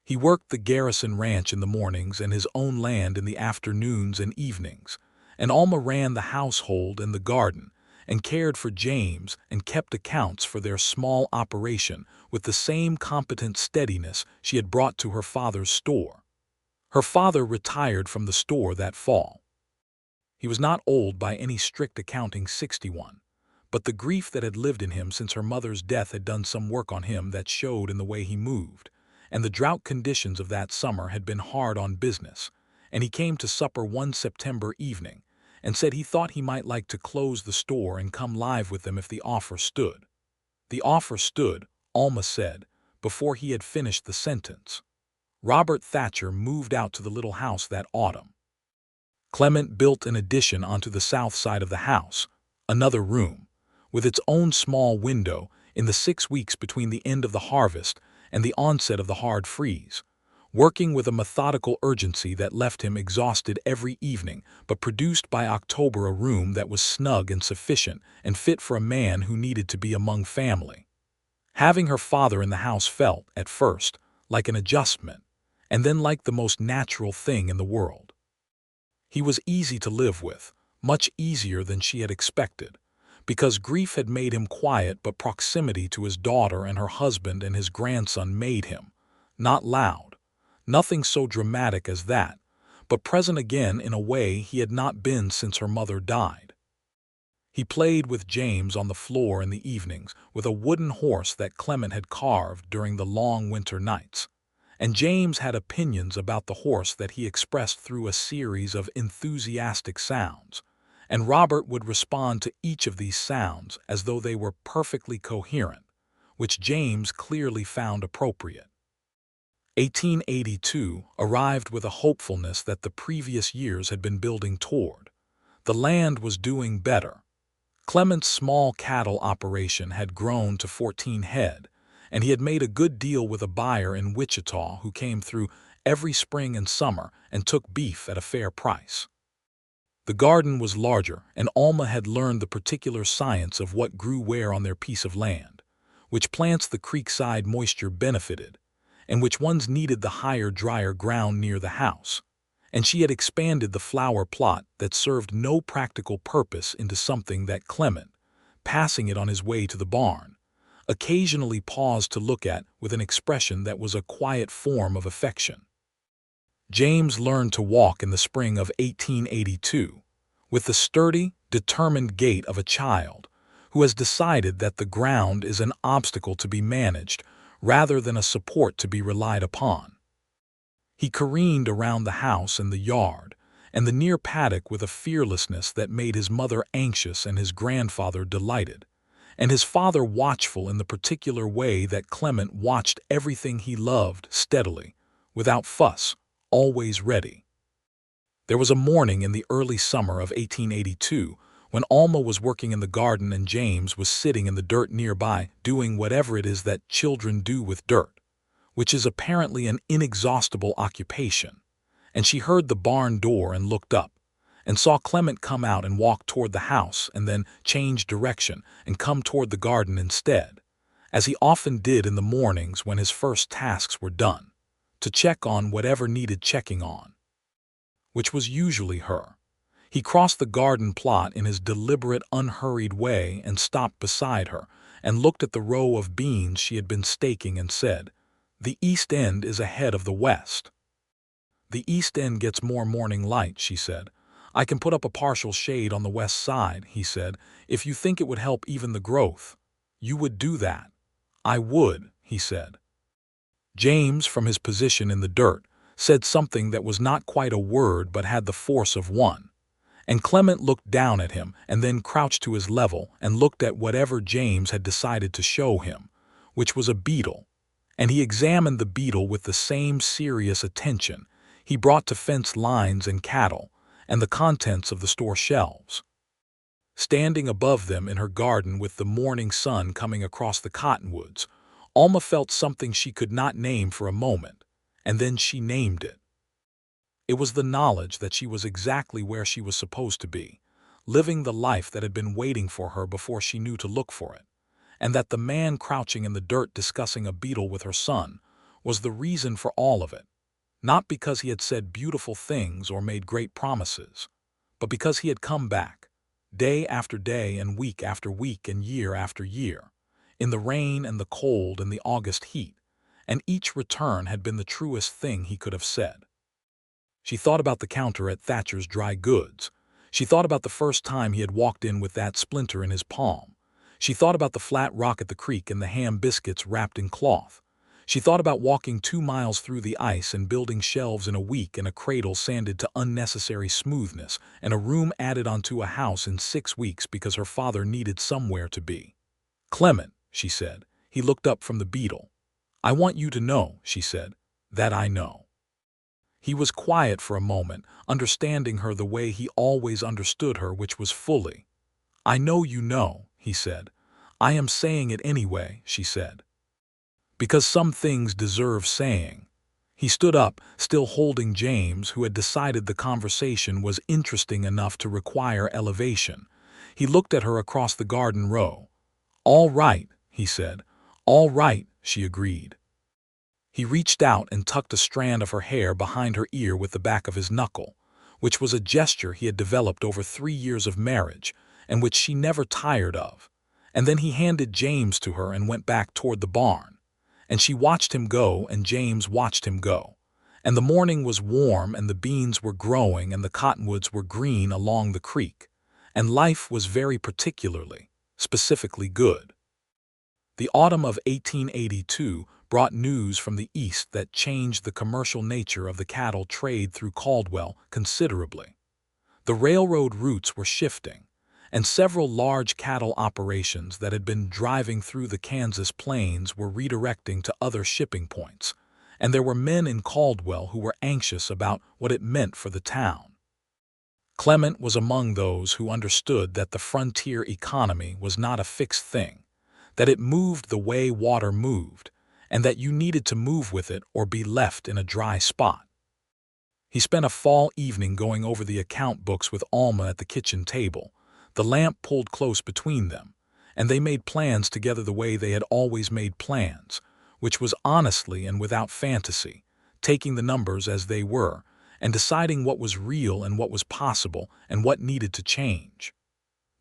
He worked the Garrison ranch in the mornings and his own land in the afternoons and evenings, and Alma ran the household and the garden, and cared for James and kept accounts for their small operation with the same competent steadiness she had brought to her father's store. Her father retired from the store that fall. He was not old by any strict accounting, 61, but the grief that had lived in him since her mother's death had done some work on him that showed in the way he moved, and the drought conditions of that summer had been hard on business, and he came to supper one September evening and said he thought he might like to close the store and come live with them if the offer stood. The offer stood, Alma said, before he had finished the sentence. Robert Thatcher moved out to the little house that autumn. Clement built an addition onto the south side of the house, another room, with its own small window in the 6 weeks between the end of the harvest and the onset of the hard freeze, working with a methodical urgency that left him exhausted every evening, but produced by October a room that was snug and sufficient and fit for a man who needed to be among family. Having her father in the house felt, at first, like an adjustment, and then like the most natural thing in the world. He was easy to live with, much easier than she had expected, because grief had made him quiet, but proximity to his daughter and her husband and his grandson made him, not loud, nothing so dramatic as that, but present again in a way he had not been since her mother died. He played with James on the floor in the evenings with a wooden horse that Clement had carved during the long winter nights, and James had opinions about the horse that he expressed through a series of enthusiastic sounds, and Robert would respond to each of these sounds as though they were perfectly coherent, which James clearly found appropriate. 1882 arrived with a hopefulness that the previous years had been building toward. The land was doing better. Clement's small cattle operation had grown to 14 head, and he had made a good deal with a buyer in Wichita who came through every spring and summer and took beef at a fair price. The garden was larger, and Alma had learned the particular science of what grew where on their piece of land, which plants the creekside moisture benefited, and which ones needed the higher, drier ground near the house, and she had expanded the flower plot that served no practical purpose into something that Clement, passing it on his way to the barn, occasionally paused to look at with an expression that was a quiet form of affection. James learned to walk in the spring of 1882, with the sturdy, determined gait of a child who has decided that the ground is an obstacle to be managed rather than a support to be relied upon. He careened around the house and the yard and the near paddock with a fearlessness that made his mother anxious and his grandfather delighted, and his father watchful in the particular way that Clement watched everything he loved steadily, without fuss, always ready. There was a morning in the early summer of 1882 when Alma was working in the garden and James was sitting in the dirt nearby doing whatever it is that children do with dirt, which is apparently an inexhaustible occupation, and she heard the barn door and looked up, and saw Clement come out and walk toward the house and then change direction and come toward the garden instead, as he often did in the mornings when his first tasks were done, to check on whatever needed checking on, which was usually her. He crossed the garden plot in his deliberate, unhurried way and stopped beside her and looked at the row of beans she had been staking and said, "The east end is ahead of the west." "The east end gets more morning light," she said. "I can put up a partial shade on the west side," he said, "if you think it would help even the growth." You would do that. I would, he said. James, from his position in the dirt, said something that was not quite a word but had the force of one. And Clement looked down at him and then crouched to his level and looked at whatever James had decided to show him, which was a beetle. And he examined the beetle with the same serious attention he brought to fence lines and cattle and the contents of the store shelves. Standing above them in her garden with the morning sun coming across the cottonwoods, Alma felt something she could not name for a moment, and then she named it. It was the knowledge that she was exactly where she was supposed to be, living the life that had been waiting for her before she knew to look for it, and that the man crouching in the dirt discussing a beetle with her son was the reason for all of it, not because he had said beautiful things or made great promises, but because he had come back, day after day and week after week and year after year, in the rain and the cold and the August heat, and each return had been the truest thing he could have said. She thought about the counter at Thatcher's Dry Goods. She thought about the first time he had walked in with that splinter in his palm. She thought about the flat rock at the creek and the ham biscuits wrapped in cloth. She thought about walking 2 miles through the ice and building shelves in a week and a cradle sanded to unnecessary smoothness and a room added onto a house in 6 weeks because her father needed somewhere to be. "Clement," she said. He looked up from the beetle. "I want you to know," she said, "that I know." He was quiet for a moment, understanding her the way he always understood her, which was fully. "I know you know," he said. "I am saying it anyway," she said. "Because some things deserve saying." He stood up, still holding James, who had decided the conversation was interesting enough to require elevation. He looked at her across the garden row. "All right," he said. "All right," she agreed. He reached out and tucked a strand of her hair behind her ear with the back of his knuckle, which was a gesture he had developed over 3 years of marriage and which she never tired of. And then he handed James to her and went back toward the barn. And she watched him go and James watched him go. And the morning was warm and the beans were growing and the cottonwoods were green along the creek. And life was very specifically good. The autumn of 1882 brought news from the east that changed the commercial nature of the cattle trade through Caldwell considerably. The railroad routes were shifting, and several large cattle operations that had been driving through the Kansas plains were redirecting to other shipping points, and there were men in Caldwell who were anxious about what it meant for the town. Clement was among those who understood that the frontier economy was not a fixed thing, that it moved the way water moved, and that you needed to move with it or be left in a dry spot. He spent a fall evening going over the account books with Alma at the kitchen table, the lamp pulled close between them, and they made plans together the way they had always made plans, which was honestly and without fantasy, taking the numbers as they were, and deciding what was real and what was possible and what needed to change.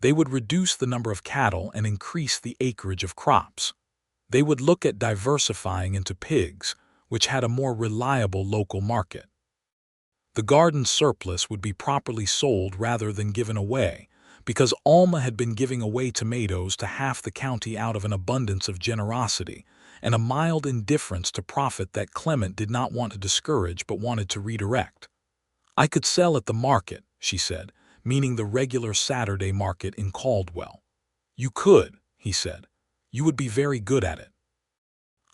They would reduce the number of cattle and increase the acreage of crops. They would look at diversifying into pigs, which had a more reliable local market. The garden surplus would be properly sold rather than given away, because Alma had been giving away tomatoes to half the county out of an abundance of generosity and a mild indifference to profit that Clement did not want to discourage but wanted to redirect. "I could sell at the market," she said, meaning the regular Saturday market in Caldwell. "You could," he said. "You would be very good at it."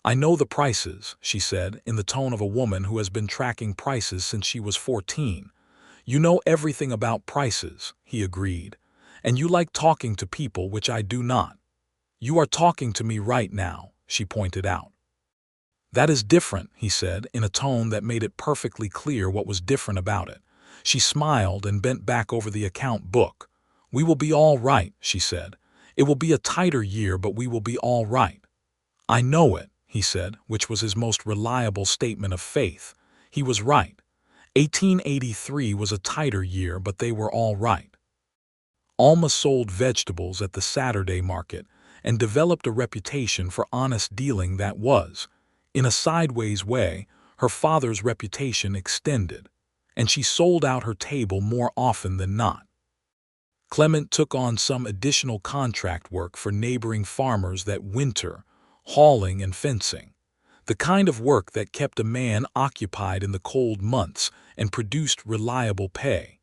"I know the prices," she said, in the tone of a woman who has been tracking prices since she was 14. "You know everything about prices," he agreed. "And you like talking to people, which I do not." "You are talking to me right now," she pointed out. "That is different," he said, in a tone that made it perfectly clear what was different about it. She smiled and bent back over the account book. "We will be all right," she said. "It will be a tighter year, but we will be all right." "I know it," he said, which was his most reliable statement of faith. He was right. 1883 was a tighter year, but they were all right. Alma sold vegetables at the Saturday market and developed a reputation for honest dealing that was, in a sideways way, her father's reputation extended, and she sold out her table more often than not. Clement took on some additional contract work for neighboring farmers that winter, hauling and fencing, the kind of work that kept a man occupied in the cold months and produced reliable pay.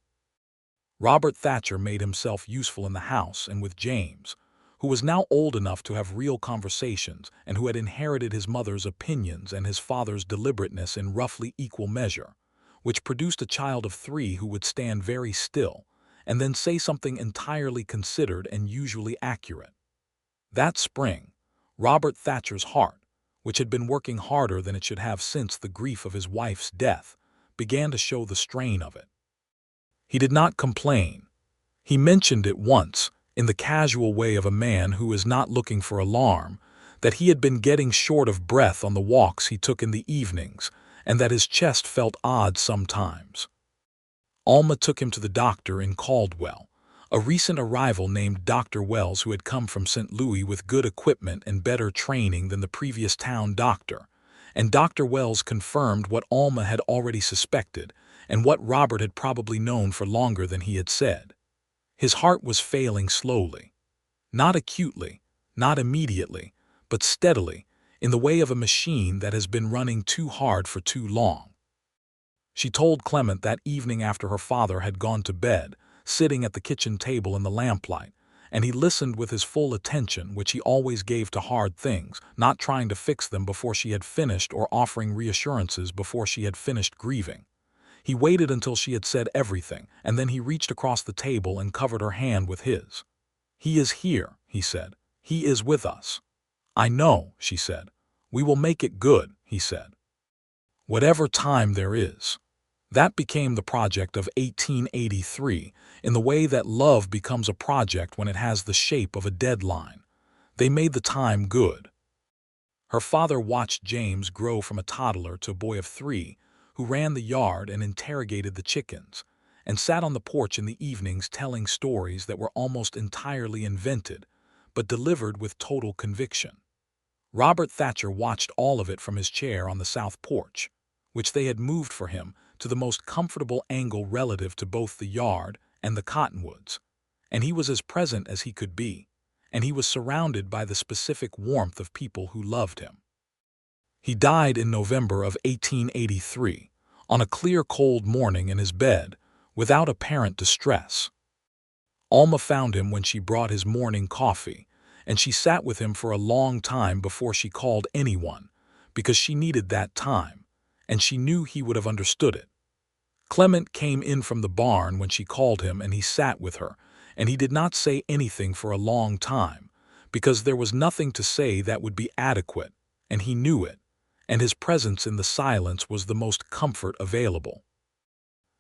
Robert Thatcher made himself useful in the house and with James, who was now old enough to have real conversations and who had inherited his mother's opinions and his father's deliberateness in roughly equal measure, which produced a child of 3 who would stand very still and then say something entirely considered and usually accurate. That spring, Robert Thatcher's heart, which had been working harder than it should have since the grief of his wife's death, began to show the strain of it. He did not complain. He mentioned it once, in the casual way of a man who is not looking for alarm, that he had been getting short of breath on the walks he took in the evenings, and that his chest felt odd sometimes. Alma took him to the doctor in Caldwell, a recent arrival named Dr. Wells who had come from St. Louis with good equipment and better training than the previous town doctor, and Dr. Wells confirmed what Alma had already suspected and what Robert had probably known for longer than he had said. His heart was failing slowly, not acutely, not immediately, but steadily, in the way of a machine that has been running too hard for too long. She told Clement that evening after her father had gone to bed, sitting at the kitchen table in the lamplight, and he listened with his full attention, which he always gave to hard things, not trying to fix them before she had finished or offering reassurances before she had finished grieving. He waited until she had said everything, and then he reached across the table and covered her hand with his. "He is here," he said. "He is with us." "I know," she said. "We will make it good," he said. "Whatever time there is." That became the project of 1883, in the way that love becomes a project when it has the shape of a deadline. They made the time good. Her father watched James grow from a toddler to a boy of 3, who ran the yard and interrogated the chickens, and sat on the porch in the evenings telling stories that were almost entirely invented, but delivered with total conviction. Robert Thatcher watched all of it from his chair on the south porch, which they had moved for him to the most comfortable angle relative to both the yard and the cottonwoods, and he was as present as he could be, and he was surrounded by the specific warmth of people who loved him. He died in November of 1883, on a clear cold morning in his bed, without apparent distress. Alma found him when she brought his morning coffee, and she sat with him for a long time before she called anyone, because she needed that time, and she knew he would have understood it. Clement came in from the barn when she called him, and he sat with her, and he did not say anything for a long time, because there was nothing to say that would be adequate, and he knew it, and his presence in the silence was the most comfort available.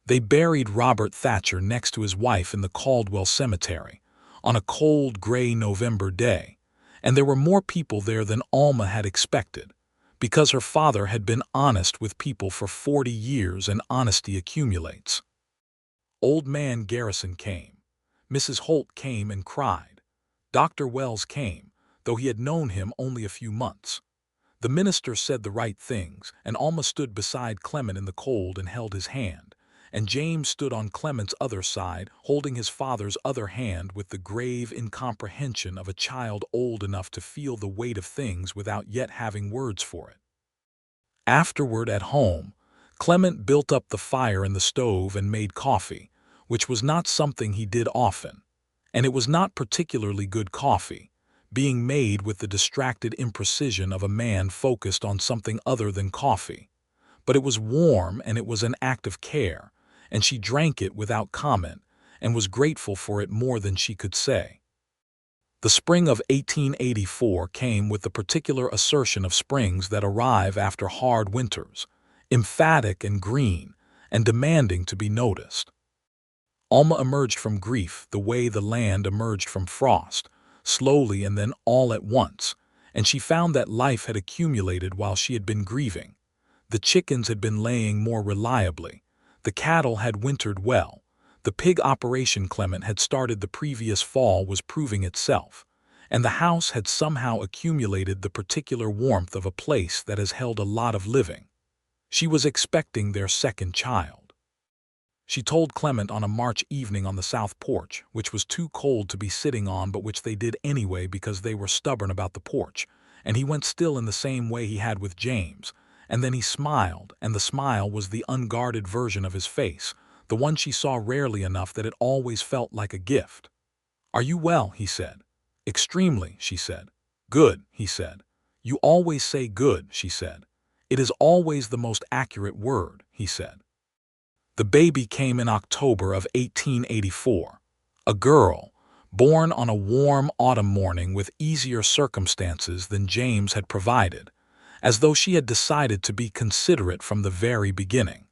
They buried Robert Thatcher next to his wife in the Caldwell cemetery, on a cold, gray November day, and there were more people there than Alma had expected, because her father had been honest with people for 40 years and honesty accumulates. Old man Garrison came. Mrs. Holt came and cried. Dr. Wells came, though he had known him only a few months. The minister said the right things, and Alma stood beside Clement in the cold and held his hand, and James stood on Clement's other side, holding his father's other hand with the grave incomprehension of a child old enough to feel the weight of things without yet having words for it. Afterward, at home, Clement built up the fire in the stove and made coffee, which was not something he did often, and it was not particularly good coffee, being made with the distracted imprecision of a man focused on something other than coffee. But it was warm, and it was an act of care, and she drank it without comment and was grateful for it more than she could say. The spring of 1884 came with the particular assertion of springs that arrive after hard winters, emphatic and green, and demanding to be noticed. Alma emerged from grief the way the land emerged from frost, slowly and then all at once, and she found that life had accumulated while she had been grieving. The chickens had been laying more reliably, the cattle had wintered well, the pig operation Clement had started the previous fall was proving itself, and the house had somehow accumulated the particular warmth of a place that has held a lot of living. She was expecting their second child. She told Clement on a March evening on the south porch, which was too cold to be sitting on but which they did anyway because they were stubborn about the porch, and he went still in the same way he had with James, and then he smiled, and the smile was the unguarded version of his face, the one she saw rarely enough that it always felt like a gift. "Are you well?" he said. "Extremely," she said. "Good," he said. "You always say good," she said. "It is always the most accurate word," he said. The baby came in October of 1884. A girl, born on a warm autumn morning with easier circumstances than James had provided, as though she had decided to be considerate from the very beginning.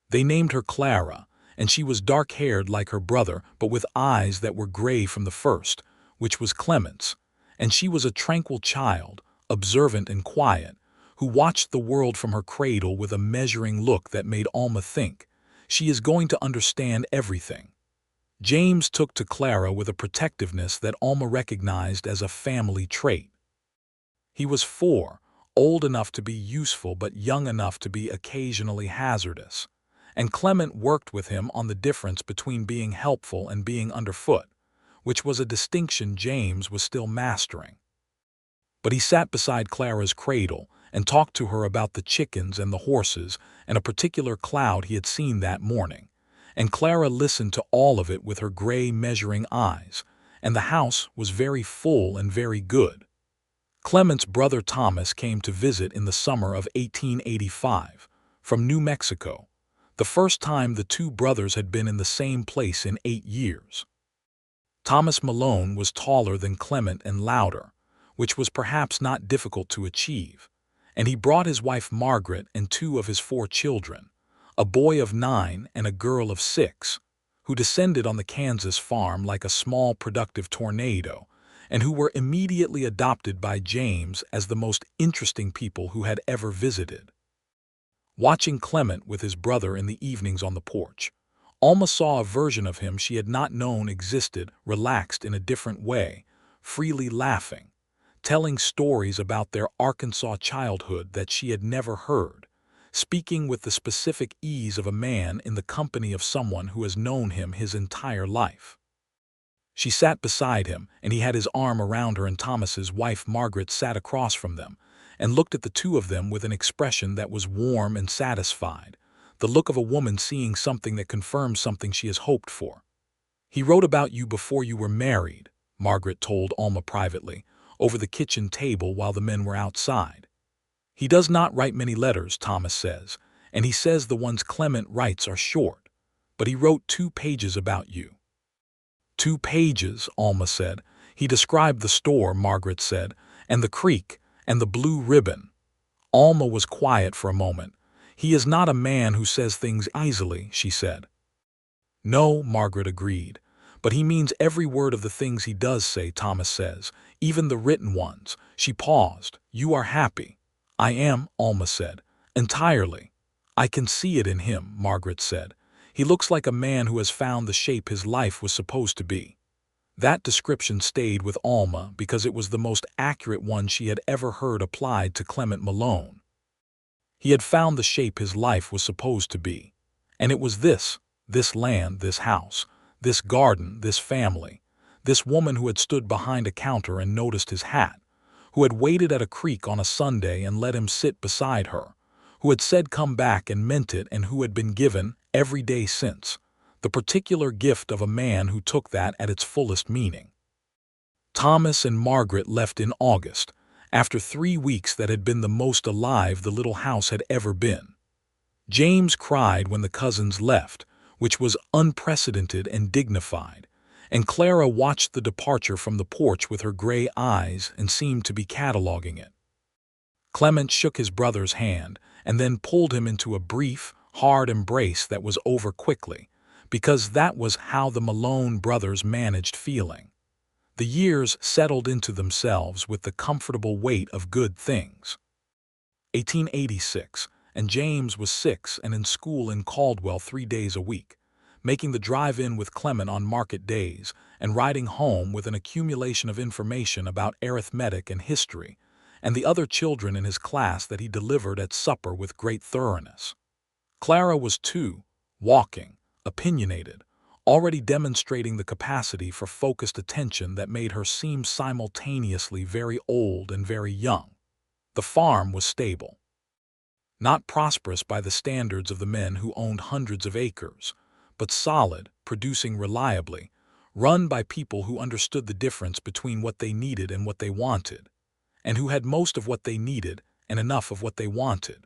They named her Clara, and she was dark-haired like her brother but with eyes that were gray from the first, which was Clement's, and she was a tranquil child, observant and quiet, who watched the world from her cradle with a measuring look that made Alma think, "She is going to understand everything." James took to Clara with a protectiveness that Alma recognized as a family trait. He was 4, old enough to be useful but young enough to be occasionally hazardous, and Clement worked with him on the difference between being helpful and being underfoot, which was a distinction James was still mastering. But he sat beside Clara's cradle and talked to her about the chickens and the horses and a particular cloud he had seen that morning, and Clara listened to all of it with her gray measuring eyes, and the house was very full and very good. Clement's brother Thomas came to visit in the summer of 1885, from New Mexico, the first time the two brothers had been in the same place in 8 years. Thomas Malone was taller than Clement and louder, which was perhaps not difficult to achieve, and he brought his wife Margaret and 2 of his 4 children, a boy of 9 and a girl of 6, who descended on the Kansas farm like a small productive tornado, and who were immediately adopted by James as the most interesting people who had ever visited. Watching Clement with his brother in the evenings on the porch, Alma saw a version of him she had not known existed, relaxed in a different way, freely laughing, telling stories about their Arkansas childhood that she had never heard, speaking with the specific ease of a man in the company of someone who has known him his entire life. She sat beside him, and he had his arm around her, and Thomas's wife Margaret sat across from them, and looked at the two of them with an expression that was warm and satisfied, the look of a woman seeing something that confirms something she has hoped for. "He wrote about you before you were married," Margaret told Alma privately, over the kitchen table while the men were outside. "He does not write many letters," Thomas says, "and he says the ones Clement writes are short, but he wrote 2 pages about you." 2 pages, Alma said. "He described the store," Margaret said, "and the creek, and the blue ribbon." Alma was quiet for a moment. "He is not a man who says things easily," she said. "No," Margaret agreed, "but he means every word of the things he does say," Thomas says, "even the written ones." She paused. "You are happy." "I am," Alma said. "Entirely." "I can see it in him," Margaret said. "He looks like a man who has found the shape his life was supposed to be." That description stayed with Alma because it was the most accurate one she had ever heard applied to Clement Malone. He had found the shape his life was supposed to be. And it was this land, this house, this garden, this family, this woman who had stood behind a counter and noticed his hat, who had waited at a creek on a Sunday and let him sit beside her, who had said come back and meant it, and who had been given, every day since, the particular gift of a man who took that at its fullest meaning. Thomas and Margaret left in August, after 3 weeks that had been the most alive the little house had ever been. James cried when the cousins left, which was unprecedented and dignified, and Clara watched the departure from the porch with her gray eyes and seemed to be cataloging it. Clement shook his brother's hand and then pulled him into a brief, hard embrace that was over quickly, because that was how the Malone brothers managed feeling. The years settled into themselves with the comfortable weight of good things. 1886, and James was 6 and in school in Caldwell 3 days a week, making the drive in with Clement on market days and riding home with an accumulation of information about arithmetic and history and the other children in his class that he delivered at supper with great thoroughness. Clara was 2, walking, opinionated, already demonstrating the capacity for focused attention that made her seem simultaneously very old and very young. The farm was stable. Not prosperous by the standards of the men who owned hundreds of acres, but solid, producing reliably, run by people who understood the difference between what they needed and what they wanted, and who had most of what they needed and enough of what they wanted.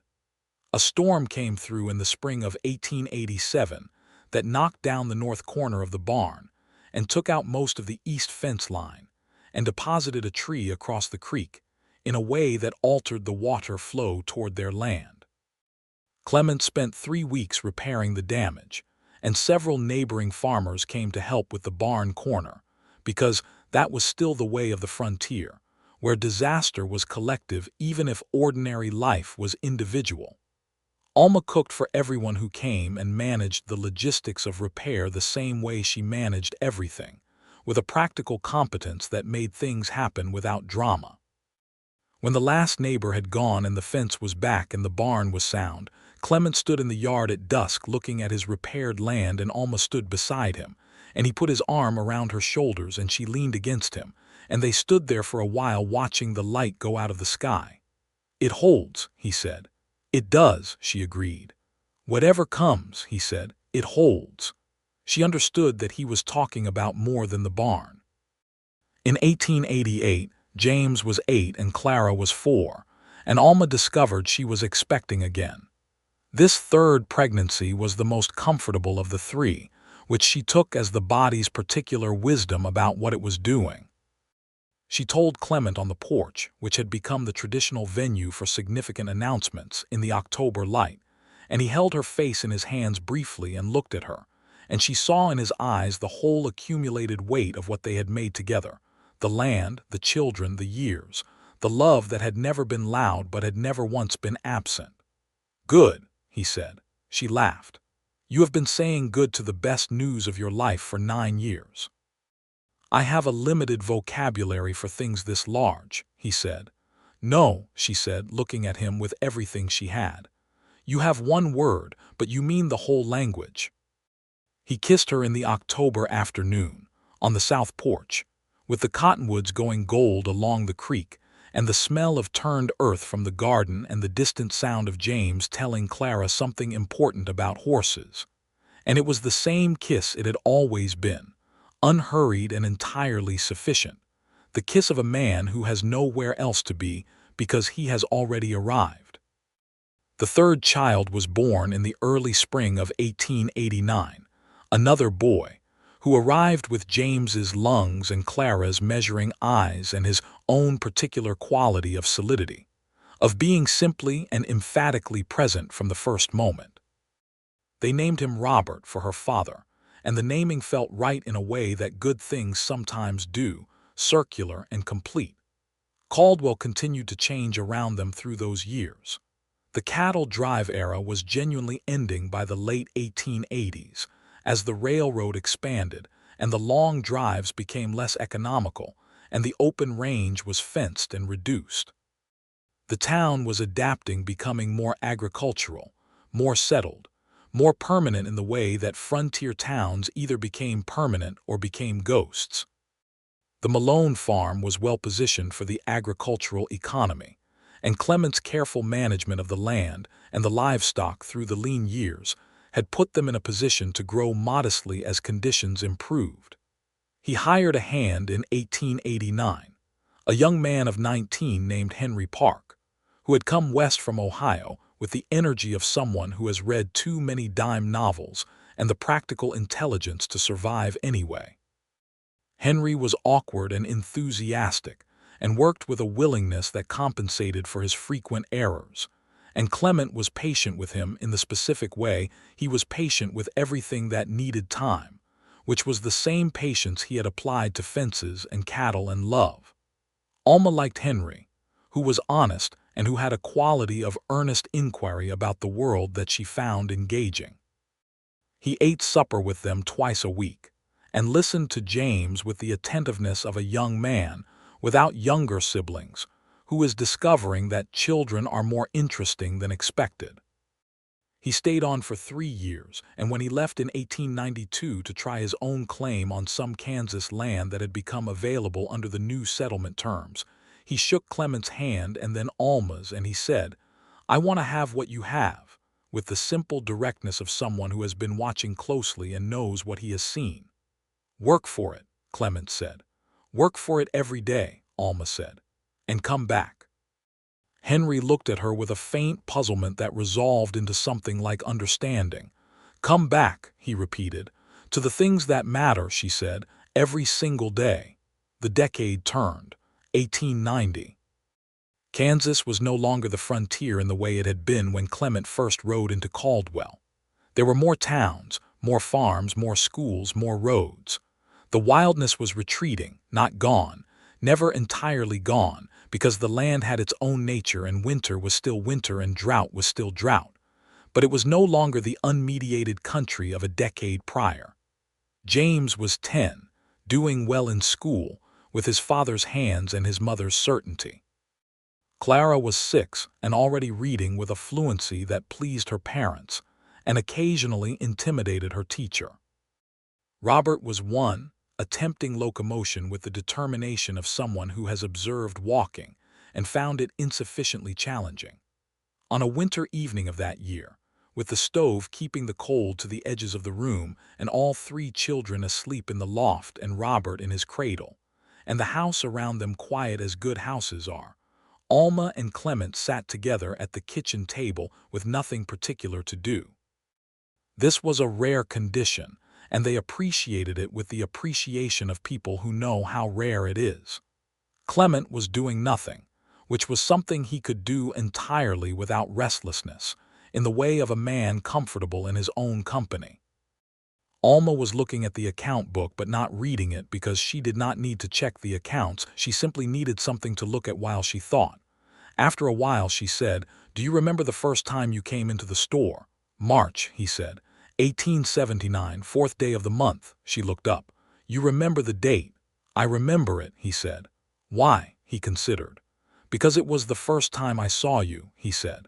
A storm came through in the spring of 1887 that knocked down the north corner of the barn and took out most of the east fence line and deposited a tree across the creek in a way that altered the water flow toward their land. Clement spent 3 weeks repairing the damage, and several neighboring farmers came to help with the barn corner, because that was still the way of the frontier, where disaster was collective even if ordinary life was individual. Alma cooked for everyone who came and managed the logistics of repair the same way she managed everything, with a practical competence that made things happen without drama. When the last neighbor had gone and the fence was back and the barn was sound, Clement stood in the yard at dusk looking at his repaired land, and Alma stood beside him, and he put his arm around her shoulders and she leaned against him, and they stood there for a while watching the light go out of the sky. "It holds," he said. "It does," she agreed. "Whatever comes," he said, "it holds." She understood that he was talking about more than the barn. In 1888, James was 8 and Clara was 4, and Alma discovered she was expecting again. This third pregnancy was the most comfortable of the 3, which she took as the body's particular wisdom about what it was doing. She told Clement on the porch, which had become the traditional venue for significant announcements, in the October light, and he held her face in his hands briefly and looked at her, and she saw in his eyes the whole accumulated weight of what they had made together, the land, the children, the years, the love that had never been loud but had never once been absent. "Good," he said. She laughed. "You have been saying good to the best news of your life for 9 years." "I have a limited vocabulary for things this large," he said. "No," she said, looking at him with everything she had. "You have one word, but you mean the whole language." He kissed her in the October afternoon, on the south porch, with the cottonwoods going gold along the creek, and the smell of turned earth from the garden and the distant sound of James telling Clara something important about horses. And it was the same kiss it had always been, unhurried and entirely sufficient, the kiss of a man who has nowhere else to be because he has already arrived. The third child was born in the early spring of 1889, another boy, who arrived with James's lungs and Clara's measuring eyes and his own particular quality of solidity, of being simply and emphatically present from the first moment. They named him Robert for her father, and the naming felt right in a way that good things sometimes do, circular and complete. Caldwell continued to change around them through those years. The cattle drive era was genuinely ending by the late 1880s, as the railroad expanded and the long drives became less economical and the open range was fenced and reduced. The town was adapting, becoming more agricultural, more settled, more permanent in the way that frontier towns either became permanent or became ghosts. The Malone farm was well positioned for the agricultural economy, and Clement's careful management of the land and the livestock through the lean years had put them in a position to grow modestly as conditions improved. He hired a hand in 1889, a young man of 19 named Henry Park, who had come west from Ohio with the energy of someone who has read too many dime novels and the practical intelligence to survive anyway. Henry was awkward and enthusiastic, and worked with a willingness that compensated for his frequent errors, and Clement was patient with him in the specific way he was patient with everything that needed time, which was the same patience he had applied to fences and cattle and love. Alma liked Henry, who was honest and who had a quality of earnest inquiry about the world that she found engaging. He ate supper with them twice a week, and listened to James with the attentiveness of a young man without younger siblings, who is discovering that children are more interesting than expected. He stayed on for 3 years, and when he left in 1892 to try his own claim on some Kansas land that had become available under the new settlement terms, he shook Clement's hand and then Alma's, and he said, "I want to have what you have," with the simple directness of someone who has been watching closely and knows what he has seen. "Work for it," Clement said. "Work for it every day," Alma said, "and come back." Henry looked at her with a faint puzzlement that resolved into something like understanding. "Come back," he repeated. "To the things that matter," she said, "every single day." The decade turned. 1890. Kansas was no longer the frontier in the way it had been when Clement first rode into Caldwell. There were more towns, more farms, more schools, more roads. The wildness was retreating, not gone, never entirely gone, because the land had its own nature and winter was still winter and drought was still drought. But it was no longer the unmediated country of a decade prior. James was 10, doing well in school, with his father's hands and his mother's certainty. Clara was 6 and already reading with a fluency that pleased her parents and occasionally intimidated her teacher. Robert was 1, attempting locomotion with the determination of someone who has observed walking and found it insufficiently challenging. On a winter evening of that year, with the stove keeping the cold to the edges of the room and all 3 children asleep in the loft and Robert in his cradle, and the house around them quiet as good houses are, Alma and Clement sat together at the kitchen table with nothing particular to do. This was a rare condition, and they appreciated it with the appreciation of people who know how rare it is. Clement was doing nothing, which was something he could do entirely without restlessness, in the way of a man comfortable in his own company. Alma was looking at the account book but not reading it because she did not need to check the accounts, she simply needed something to look at while she thought. After a while she said, "Do you remember the first time you came into the store?" "March," he said. 1879, 4th day of the month. She looked up. "You remember the date?" "I remember it," he said. "Why?" he considered. "Because it was the first time I saw you," he said.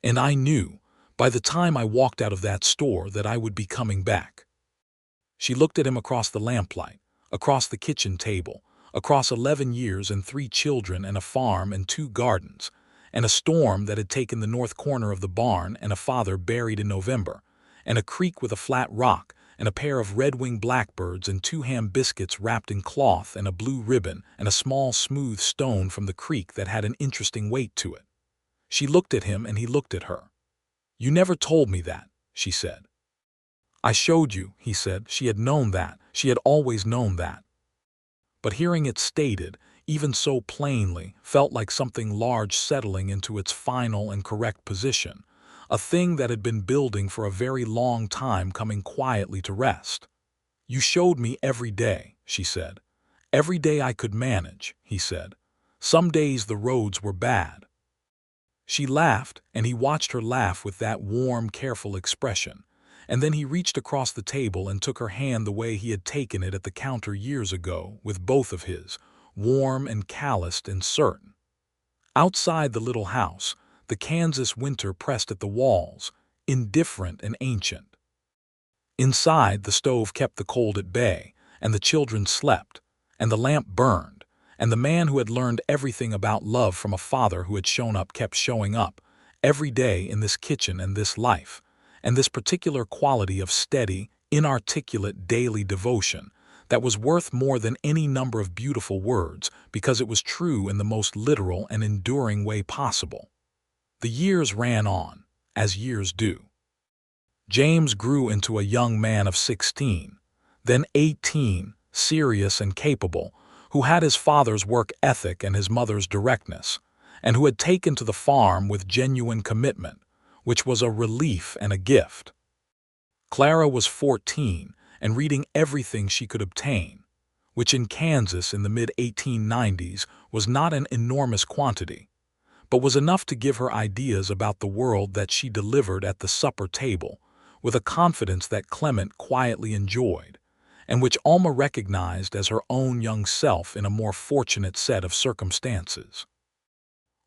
"And I knew, by the time I walked out of that store, that I would be coming back." She looked at him across the lamplight, across the kitchen table, across 11 years and 3 children and a farm and 2 gardens, and a storm that had taken the north corner of the barn and a father buried in November, and a creek with a flat rock, and a pair of red-winged blackbirds and 2 ham biscuits wrapped in cloth and a blue ribbon and a small smooth stone from the creek that had an interesting weight to it. She looked at him and he looked at her. "You never told me that," she said. "I showed you," he said. She had known that. She had always known that. But hearing it stated, even so plainly, felt like something large settling into its final and correct position, a thing that had been building for a very long time coming quietly to rest. "You showed me every day," she said. "Every day I could manage," he said. "Some days the roads were bad." She laughed, and he watched her laugh with that warm, careful expression, and then he reached across the table and took her hand the way he had taken it at the counter years ago, with both of his, warm and calloused and certain. Outside the little house, the Kansas winter pressed at the walls, indifferent and ancient. Inside, the stove kept the cold at bay, and the children slept, and the lamp burned, and the man who had learned everything about love from a father who had shown up kept showing up, every day in this kitchen and this life, and this particular quality of steady, inarticulate daily devotion that was worth more than any number of beautiful words because it was true in the most literal and enduring way possible. The years ran on, as years do. James grew into a young man of 16, then 18, serious and capable, who had his father's work ethic and his mother's directness, and who had taken to the farm with genuine commitment, which was a relief and a gift. Clara was 14 and reading everything she could obtain, which in Kansas in the mid-1890s was not an enormous quantity, but was enough to give her ideas about the world that she delivered at the supper table with a confidence that Clement quietly enjoyed, and which Alma recognized as her own young self in a more fortunate set of circumstances.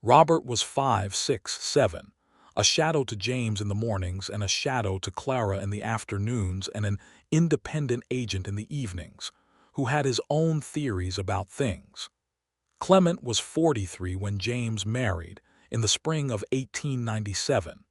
Robert was 5, 6, 7, A shadow to James in the mornings and a shadow to Clara in the afternoons and an independent agent in the evenings, who had his own theories about things. Clement was 43 when James married, in the spring of 1897.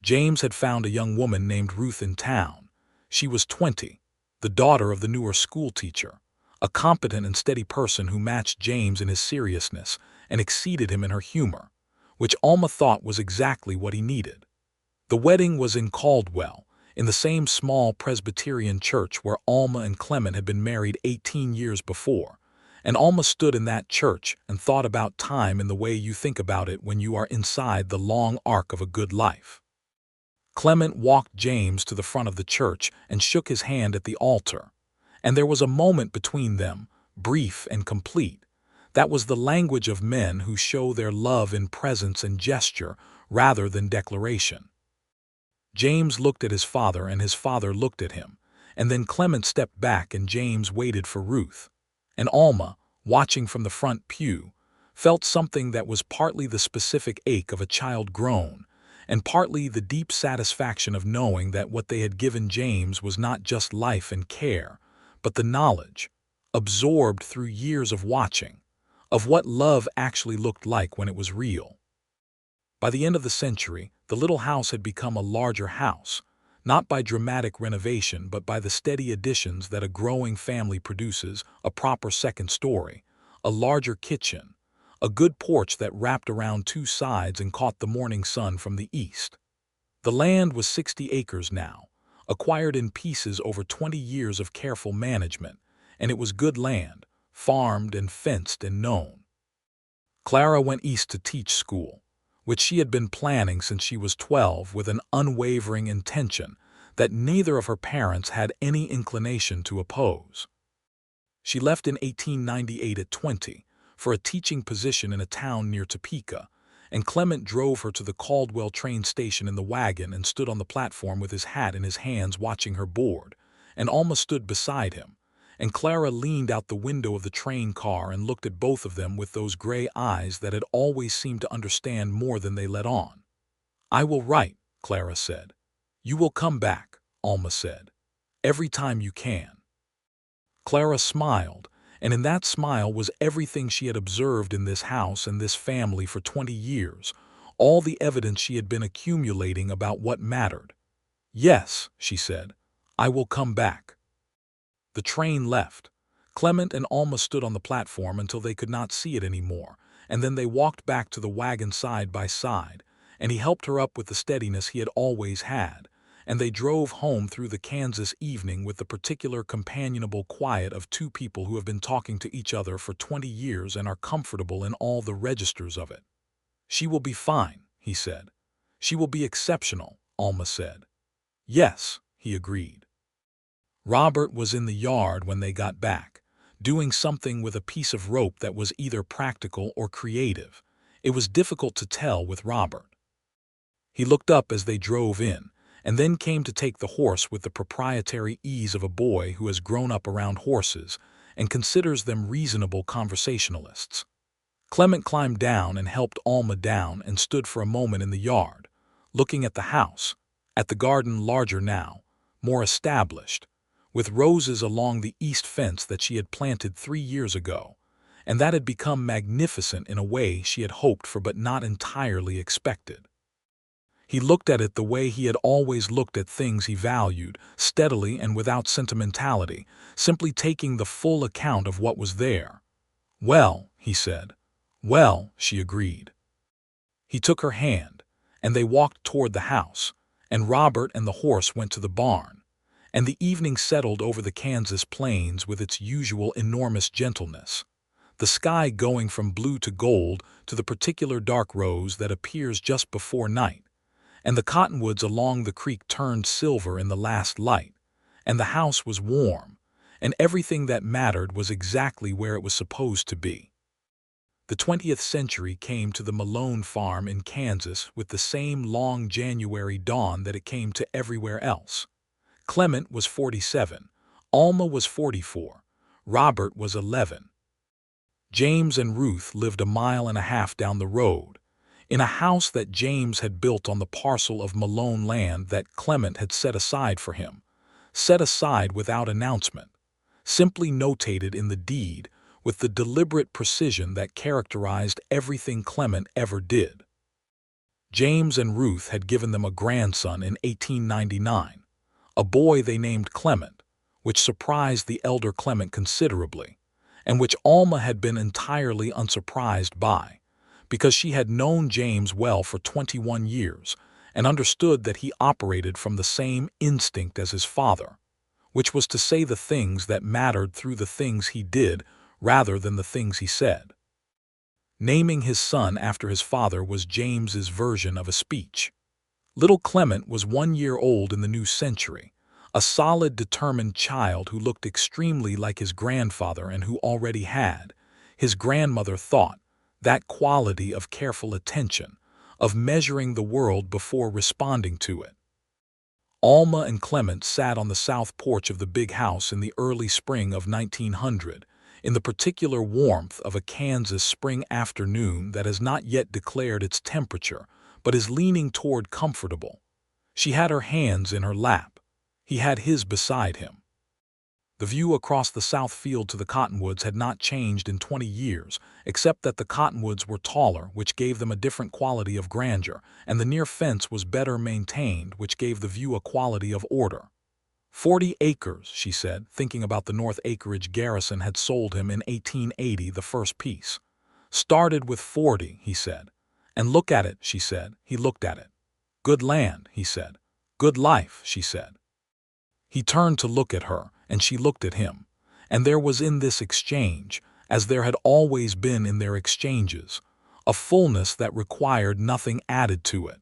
James had found a young woman named Ruth in town. She was 20, the daughter of the newer schoolteacher, a competent and steady person who matched James in his seriousness and exceeded him in her humor, which Alma thought was exactly what he needed. The wedding was in Caldwell, in the same small Presbyterian church where Alma and Clement had been married 18 years before, and Alma stood in that church and thought about time in the way you think about it when you are inside the long arc of a good life. Clement walked James to the front of the church and shook his hand at the altar, and there was a moment between them, brief and complete. That was the language of men who show their love in presence and gesture rather than declaration. James looked at his father and his father looked at him, and then Clement stepped back and James waited for Ruth. And Alma, watching from the front pew, felt something that was partly the specific ache of a child grown, and partly the deep satisfaction of knowing that what they had given James was not just life and care, but the knowledge, absorbed through years of watching, of what love actually looked like when it was real. By the end of the century, the little house had become a larger house, not by dramatic renovation but by the steady additions that a growing family produces: a proper second story, a larger kitchen, a good porch that wrapped around two sides and caught the morning sun from the east. The land was 60 acres now, acquired in pieces over 20 years of careful management, and it was good land, farmed and fenced and known. Clara went east to teach school, which she had been planning since she was 12 with an unwavering intention that neither of her parents had any inclination to oppose. She left in 1898 at 20 for a teaching position in a town near Topeka, and Clement drove her to the Caldwell train station in the wagon and stood on the platform with his hat in his hands watching her board, and Alma stood beside him, and Clara leaned out the window of the train car and looked at both of them with those gray eyes that had always seemed to understand more than they let on. "I will write," Clara said. "You will come back," Alma said. "Every time you can." Clara smiled, and in that smile was everything she had observed in this house and this family for 20 years, all the evidence she had been accumulating about what mattered. "Yes," she said, "I will come back." The train left. Clement and Alma stood on the platform until they could not see it anymore, and then they walked back to the wagon side by side, and he helped her up with the steadiness he had always had, and they drove home through the Kansas evening with the particular companionable quiet of two people who have been talking to each other for 20 years and are comfortable in all the registers of it. "She will be fine," he said. "She will be exceptional," Alma said. "Yes," he agreed. Robert was in the yard when they got back, doing something with a piece of rope that was either practical or creative. It was difficult to tell with Robert. He looked up as they drove in, and then came to take the horse with the proprietary ease of a boy who has grown up around horses and considers them reasonable conversationalists. Clement climbed down and helped Alma down and stood for a moment in the yard, looking at the house, at the garden larger now, more established, with roses along the east fence that she had planted 3 years ago, and that had become magnificent in a way she had hoped for but not entirely expected. He looked at it the way he had always looked at things he valued, steadily and without sentimentality, simply taking the full account of what was there. "Well," he said. "Well," she agreed. He took her hand, and they walked toward the house, and Robert and the horse went to the barn, and the evening settled over the Kansas plains with its usual enormous gentleness, the sky going from blue to gold to the particular dark rose that appears just before night, and the cottonwoods along the creek turned silver in the last light, and the house was warm, and everything that mattered was exactly where it was supposed to be. The 20th century came to the Malone farm in Kansas with the same long January dawn that it came to everywhere else. Clement was 47, Alma was 44, Robert was 11. James and Ruth lived a mile and a half down the road, in a house that James had built on the parcel of Malone land that Clement had set aside for him, set aside without announcement, simply notated in the deed with the deliberate precision that characterized everything Clement ever did. James and Ruth had given them a grandson in 1899, a boy they named Clement, which surprised the elder Clement considerably, and which Alma had been entirely unsurprised by, because she had known James well for 21 years and understood that he operated from the same instinct as his father, which was to say the things that mattered through the things he did rather than the things he said. Naming his son after his father was James's version of a speech. Little Clement was 1 year old in the new century, a solid, determined child who looked extremely like his grandfather and who already had, his grandmother thought, that quality of careful attention, of measuring the world before responding to it. Alma and Clement sat on the south porch of the big house in the early spring of 1900, in the particular warmth of a Kansas spring afternoon that has not yet declared its temperature, but is leaning toward comfortable. She had her hands in her lap. He had his beside him. The view across the south field to the cottonwoods had not changed in 20 years, except that the cottonwoods were taller, which gave them a different quality of grandeur, and the near fence was better maintained, which gave the view a quality of order. 40 acres, she said, thinking about the north acreage Garrison had sold him in 1880, the first piece. Started with 40, he said. And look at it, she said. He looked at it. Good land, he said. Good life, she said. He turned to look at her, and she looked at him. And there was in this exchange, as there had always been in their exchanges, a fullness that required nothing added to it.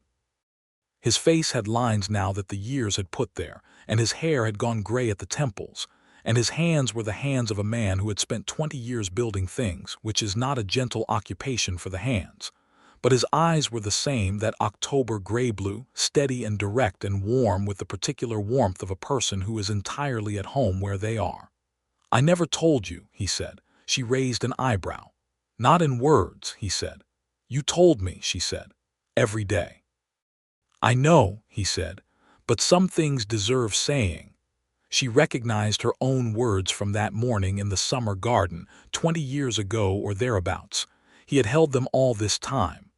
His face had lines now that the years had put there, and his hair had gone gray at the temples, and his hands were the hands of a man who had spent 20 years building things, which is not a gentle occupation for the hands. But his eyes were the same, that October gray-blue, steady and direct and warm with the particular warmth of a person who is entirely at home where they are. I never told you, he said. She raised an eyebrow. Not in words, he said. You told me, she said. Every day. I know, he said, but some things deserve saying. She recognized her own words from that morning in the summer garden, 20 years ago or thereabouts. He had held them all this time.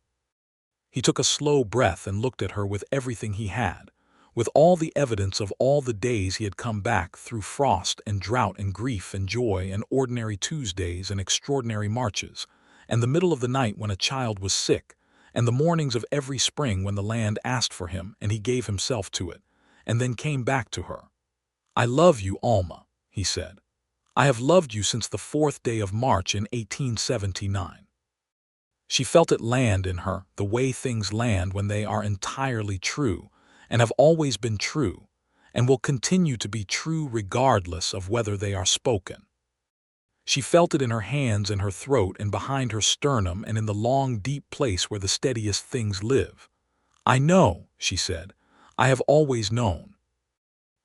He took a slow breath and looked at her with everything he had, with all the evidence of all the days he had come back through frost and drought and grief and joy and ordinary Tuesdays and extraordinary marches, and the middle of the night when a child was sick, and the mornings of every spring when the land asked for him and he gave himself to it, and then came back to her. I love you, Alma, he said. I have loved you since the 4th day of March in 1879. She felt it land in her, the way things land when they are entirely true, and have always been true, and will continue to be true regardless of whether they are spoken. She felt it in her hands and her throat and behind her sternum and in the long, deep place where the steadiest things live. I know, she said. I have always known.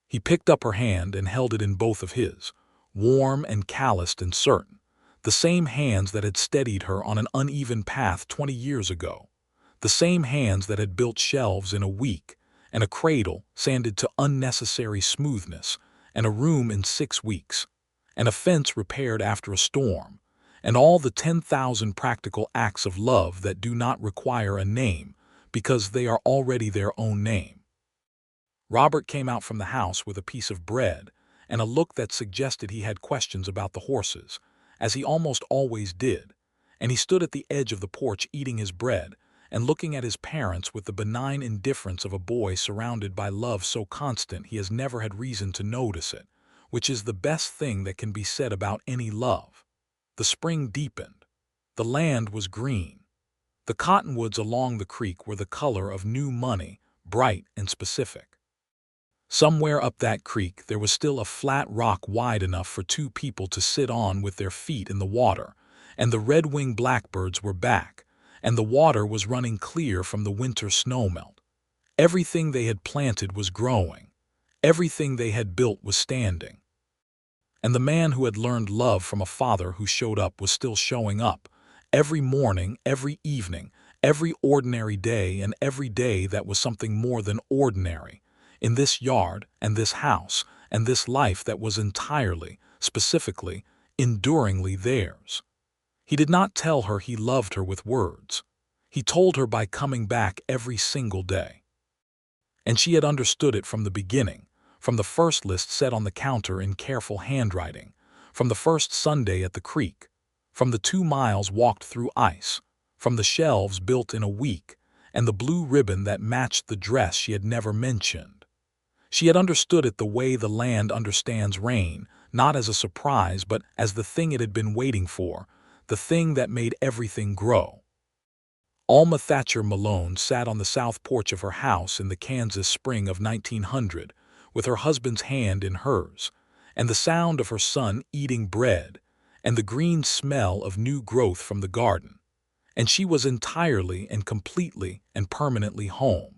He picked up her hand and held it in both of his, warm and calloused and certain, the same hands that had steadied her on an uneven path 20 years ago, the same hands that had built shelves in a week, and a cradle sanded to unnecessary smoothness, and a room in 6 weeks, and a fence repaired after a storm, and all the 10,000 practical acts of love that do not require a name because they are already their own name. Robert came out from the house with a piece of bread and a look that suggested he had questions about the horses, as he almost always did, and he stood at the edge of the porch eating his bread and looking at his parents with the benign indifference of a boy surrounded by love so constant he has never had reason to notice it, which is the best thing that can be said about any love. The spring deepened. The land was green. The cottonwoods along the creek were the color of new money, bright and specific. Somewhere up that creek there was still a flat rock wide enough for 2 people to sit on with their feet in the water, and the red-winged blackbirds were back, and the water was running clear from the winter snowmelt. Everything they had planted was growing. Everything they had built was standing. And the man who had learned love from a father who showed up was still showing up, every morning, every evening, Every ordinary day and every day that was something more than ordinary, in this yard and this house and this life that was entirely, specifically, enduringly theirs. He did not tell her he loved her with words. He told her by coming back every single day. And she had understood it from the beginning, from the first list set on the counter in careful handwriting, from the first Sunday at the creek, from the 2 miles walked through ice, from the shelves built in a week, and the blue ribbon that matched the dress she had never mentioned. She had understood it the way the land understands rain, not as a surprise but as the thing it had been waiting for, the thing that made everything grow. Alma Thatcher Malone sat on the south porch of her house in the Kansas spring of 1900, with her husband's hand in hers, and the sound of her son eating bread, and the green smell of new growth from the garden. And she was entirely and completely and permanently home.